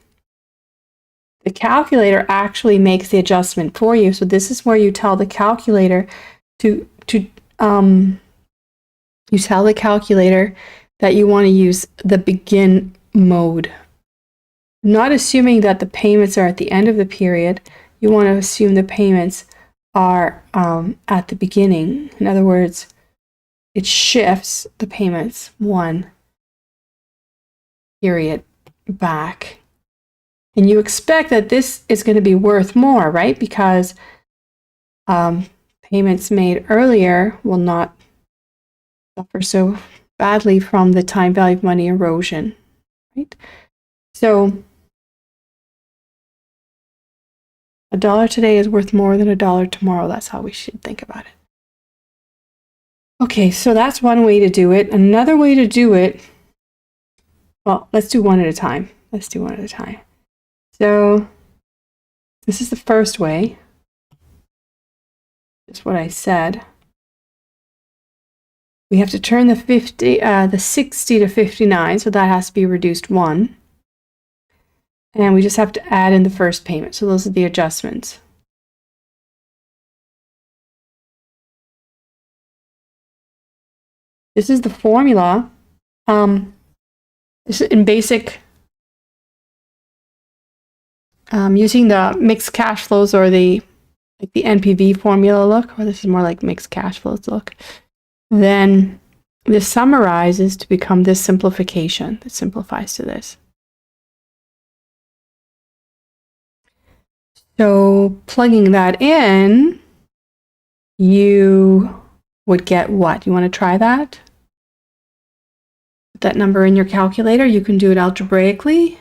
The calculator actually makes the adjustment for you. So this is where you tell the calculator you tell the calculator that you want to use the begin mode. Not assuming that the payments are at the end of the period, you want to assume the payments are at the beginning. In other words, it shifts the payments 1 period back. And you expect that this is going to be worth more, right? Because payments made earlier will not suffer so badly from the time value of money erosion, right? So $1 today is worth more than $1 tomorrow. That's how we should think about it. Okay, so that's one way to do it. Another way to do it, well, let's do one at a time. Let's do one at a time. So this is the first way. That's what I said. We have to turn the 60 to 59, so that has to be reduced 1. And we just have to add in the first payment. So those are the adjustments. This is the formula. This is in basic, using the mixed cash flows or the NPV formula look, or this is more like mixed cash flows look. Then this summarizes to become this simplification. It simplifies to this. So plugging that in, you would get what? You want to try that? Put that number in your calculator. You can do it algebraically.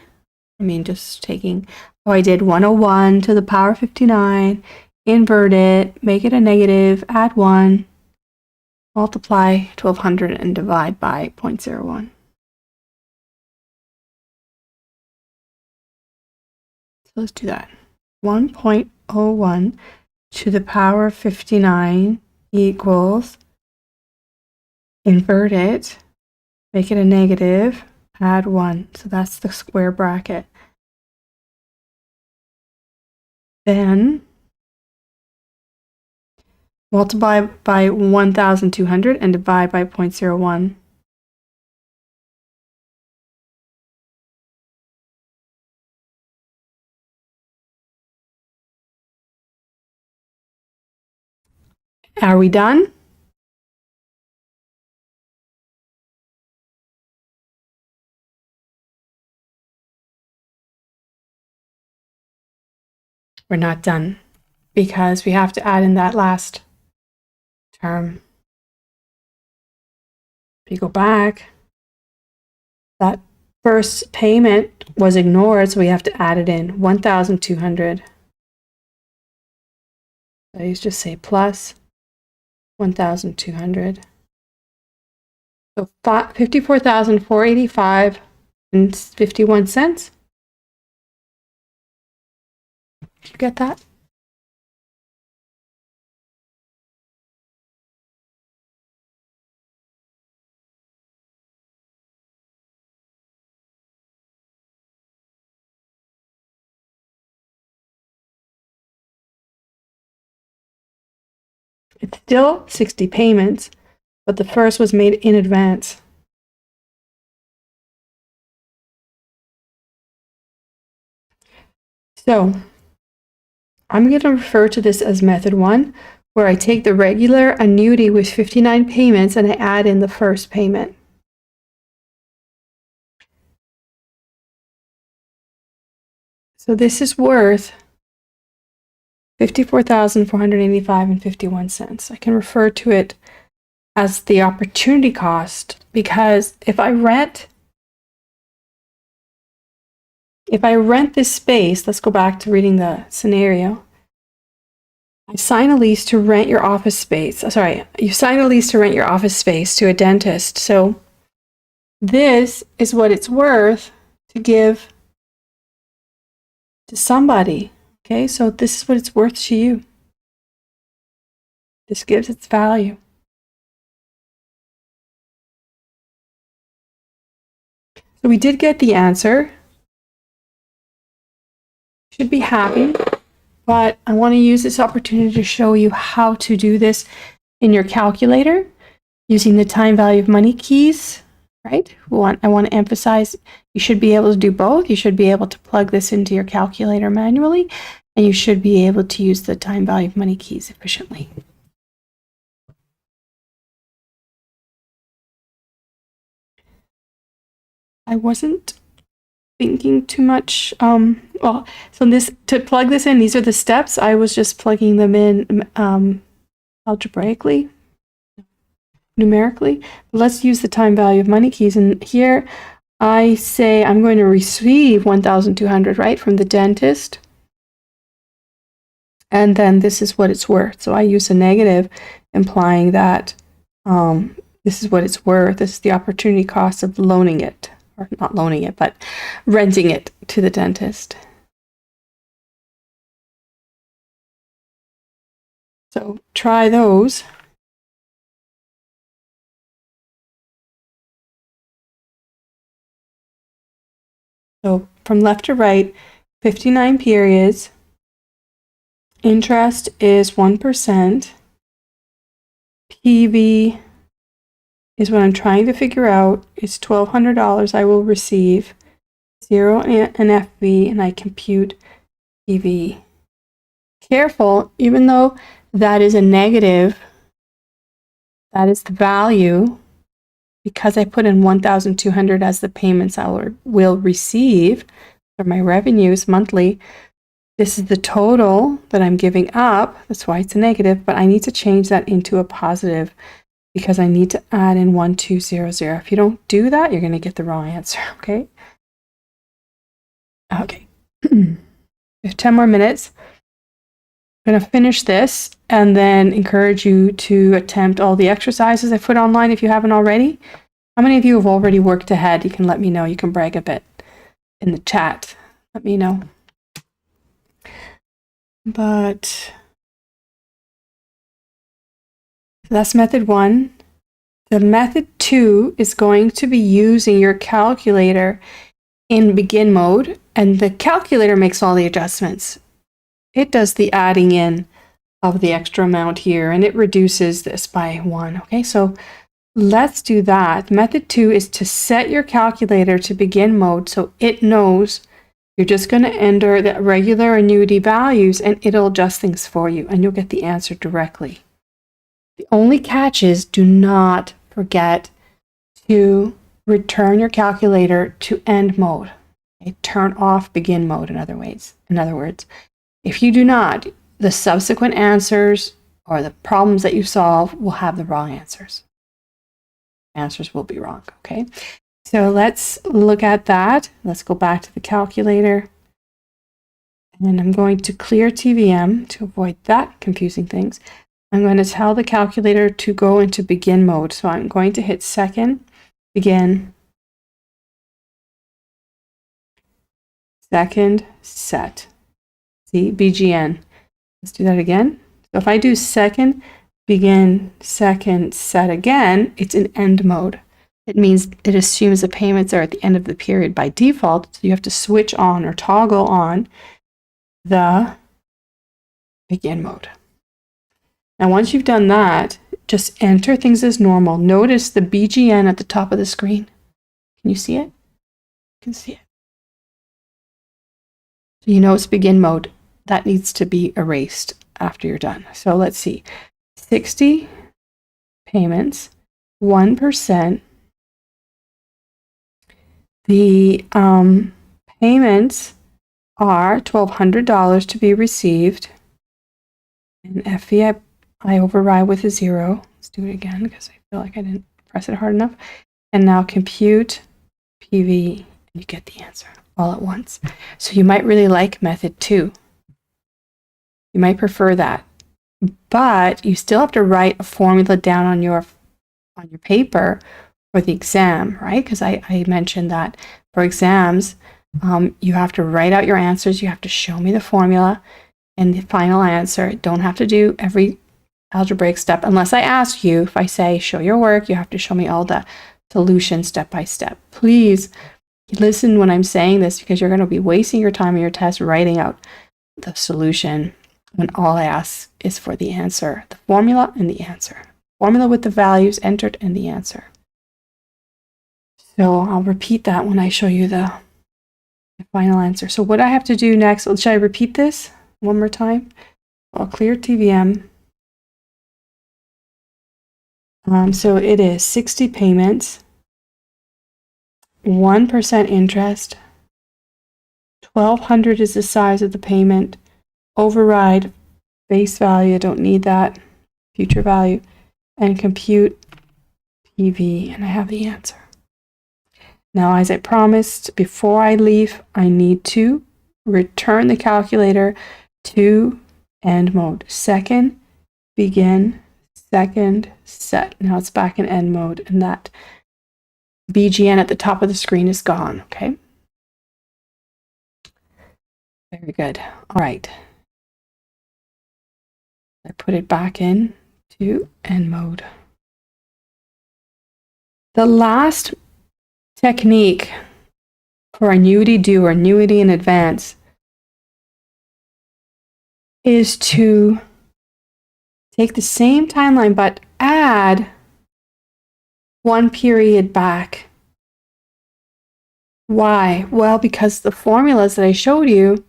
I mean, just taking, I did 101 to the power 59, invert it, make it a negative, add 1, multiply 1200 and divide by 0.01. So let's do that. 1.01 to the power 59 equals, invert it, make it a negative, add 1. So that's the square bracket. Then multiply by 1,200 and divide by 0.01. Are we done? We're not done because we have to add in that last term. If you go back, that first payment was ignored, so we have to add it in, 1,200. So you just say plus 1,200. So 54,485 and 51 cents. Did you get that? It's still 60 payments, but the first was made in advance. So I'm going to refer to this as method 1, where I take the regular annuity with 59 payments and I add in the first payment. So this is worth 54,485 and 51 cents. I can refer to it as the opportunity cost, because if I rent this space, let's go back to reading the scenario. I sign a lease to rent your office space. Sorry, you sign a lease to rent your office space to a dentist. So this is what it's worth to give to somebody. Okay, so this is what it's worth to you. This gives its value. So we did get the answer. Should be happy, but I want to use this opportunity to show you how to do this in your calculator using the time value of money keys, right? I want to emphasize you should be able to do both. You should be able to plug this into your calculator manually, and you should be able to use the time value of money keys efficiently. I wasn't thinking too much. Well, so to plug this in, these are the steps. I was just plugging them in algebraically, numerically. But let's use the time value of money keys. And here I say I'm going to receive 1,200, right, from the dentist. And then this is what it's worth. So I use a negative, implying that this is what it's worth. This is the opportunity cost of loaning it, or not loaning it, but renting it to the dentist. So try those. So from left to right, 59 periods. Interest is 1%. PV is what I'm trying to figure out. It's $1,200 I will receive. 0 and FV, and I compute PV. Careful, even though that is a negative, that is the value. Because I put in 1,200 as the payments I will receive for my revenues monthly, this is the total that I'm giving up. That's why it's a negative, but I need to change that into a positive because I need to add in 1,200. If you don't do that, you're going to get the wrong answer, okay? Okay. We have 10 more minutes. I'm going to finish this and then encourage you to attempt all the exercises I put online if you haven't already. How many of you have already worked ahead? You can let me know. You can brag a bit in the chat. Let me know. But that's method 1. The method 2 is going to be using your calculator in begin mode, and the calculator makes all the adjustments. It does the adding in of the extra amount here, and it reduces this by 1. Okay, so let's do that. Method 2 is to set your calculator to begin mode so it knows you're just going to enter the regular annuity values and it'll adjust things for you, and you'll get the answer directly. The only catch is do not forget to return your calculator to end mode. Okay? Turn off begin mode, in other words. If you do not, the subsequent answers or the problems that you solve will have the wrong answers. Answers will be wrong, okay? So let's look at that. Let's go back to the calculator. And I'm going to clear TVM to avoid that confusing things. I'm going to tell the calculator to go into begin mode. So I'm going to hit second, begin, second, set. See, BGN. Let's do that again. So if I do second, begin, second, set again, it's in end mode. It means it assumes the payments are at the end of the period by default. So you have to switch on or toggle on the begin mode. Now, once you've done that, just enter things as normal. Notice the BGN at the top of the screen. Can you see it? You can see it. So you know it's begin mode. That needs to be erased after you're done. So let's see. 60 payments, 1%. The payments are $1,200 to be received. And FE, I override with a 0. Let's do it again because I feel like I didn't press it hard enough. And now compute PV, and you get the answer all at once. So you might really like method 2. You might prefer that. But you still have to write a formula down on your paper for the exam, right? Because I mentioned that for exams, you have to write out your answers. You have to show me the formula and the final answer. Don't have to do every algebraic step unless I ask you. If I say show your work, you have to show me all the solutions step by step. Please listen when I'm saying this, because you're going to be wasting your time in your test writing out the solution when all I ask is for the answer, the formula and the answer. Formula with the values entered and the answer. So I'll repeat that when I show you the final answer. So what I have to do next, should I repeat this one more time? I'll clear TVM. So it is 60 payments, 1% interest, 1,200 is the size of the payment, override base value, I don't need that, future value, and compute PV, and I have the answer. Now, as I promised, before I leave, I need to return the calculator to end mode. Second, begin, second, set. Now it's back in end mode, and that BGN at the top of the screen is gone, okay? Very good. All right. I put it back in to end mode. The last technique for annuity due or annuity in advance is to take the same timeline but add one period back. Why? Well, because the formulas that I showed you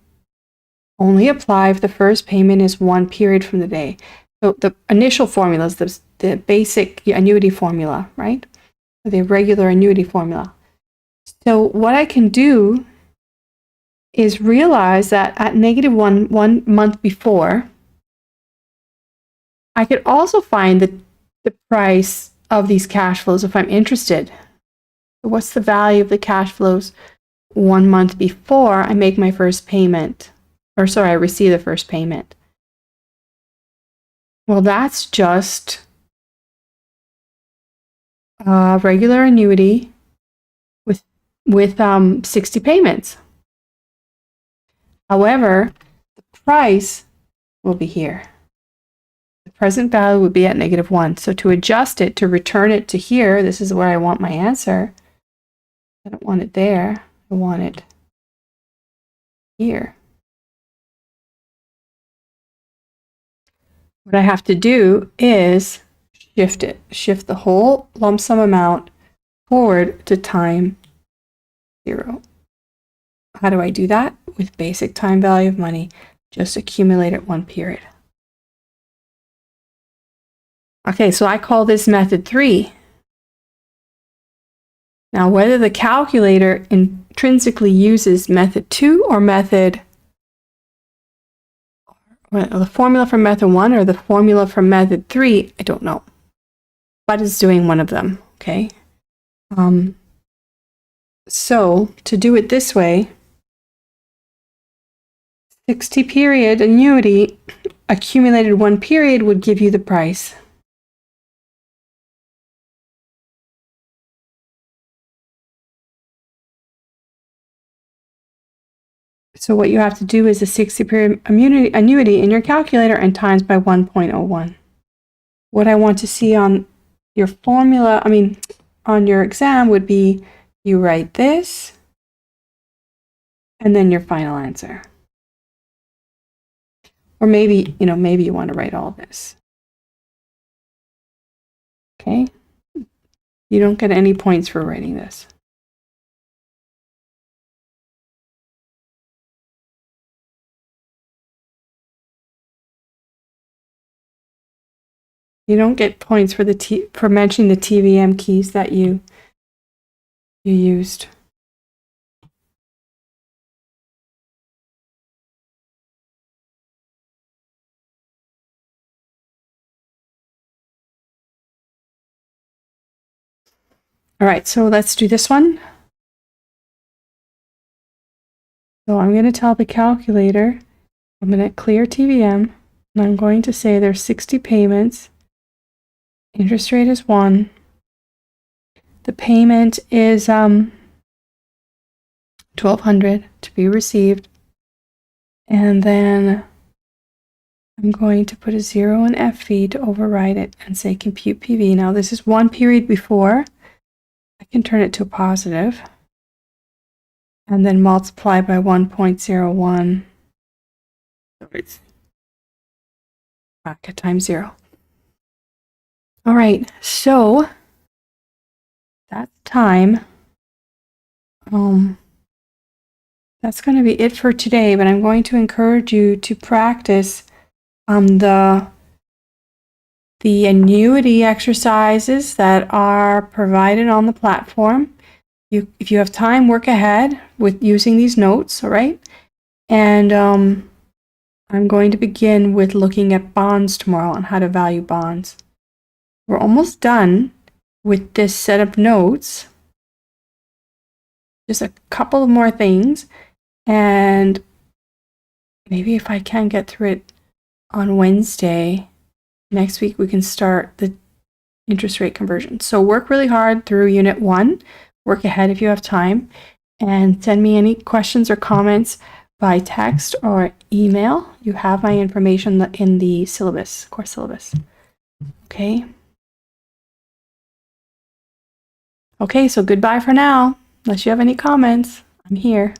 only apply if the first payment is one period from the day. So the initial formula is the basic annuity formula, right? The regular annuity formula. So what I can do is realize that at -1 month before, I could also find the price of these cash flows if I'm interested. What's the value of the cash flows 1 month before I make my first payment? Or sorry, I receive the first payment. Well, that's just a regular annuity with 60 payments. However, the price will be here. The present value would be at -1. So to adjust it, to return it to here, this is where I want my answer. I don't want it there. I want it here. What I have to do is shift it, shift the whole lump sum amount forward to time 0. How do I do that? With basic time value of money, just accumulate it 1 period. Okay, so I call this method 3. Now, whether the calculator intrinsically uses method 2 or the formula from method 1 or the formula from method 3, I don't know. But it's doing one of them, okay? So to do it this way, 60 period annuity accumulated 1 period would give you the price. So what you have to do is a 60 period annuity in your calculator and times by 1.01. What I want to see on your formula, on your exam would be you write this and then your final answer. Or maybe you want to write all this. Okay? You don't get any points for writing this. You don't get points for mentioning the TVM keys that you used. All right, so let's do this one. So I'm going to tell the calculator, I'm going to clear TVM, and I'm going to say there's 60 payments. Interest rate is 1. The payment is $1,200 to be received. And then I'm going to put a 0 in FV to override it and say compute PV. Now this is 1 period before. I can turn it to a positive. And then multiply by 1.01. So it's back at time 0. All right, so that's time. That's going to be it for today, but I'm going to encourage you to practice the annuity exercises that are provided on the platform. If you have time, work ahead with using these notes, all right? And I'm going to begin with looking at bonds tomorrow and how to value bonds. We're almost done with this set of notes. Just a couple more things. And maybe if I can get through it on Wednesday next week, we can start the interest rate conversion. So work really hard through Unit 1. Work ahead if you have time. And send me any questions or comments by text or email. You have my information in the syllabus, course syllabus. Okay. Okay, so goodbye for now. Unless you have any comments, I'm here.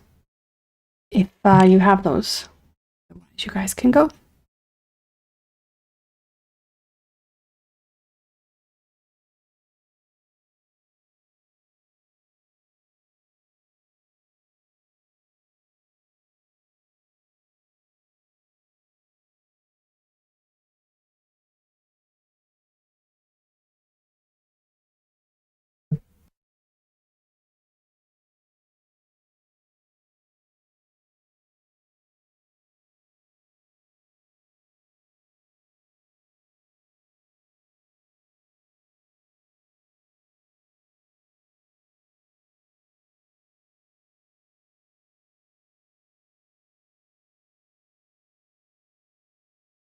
If you have those, you guys can go.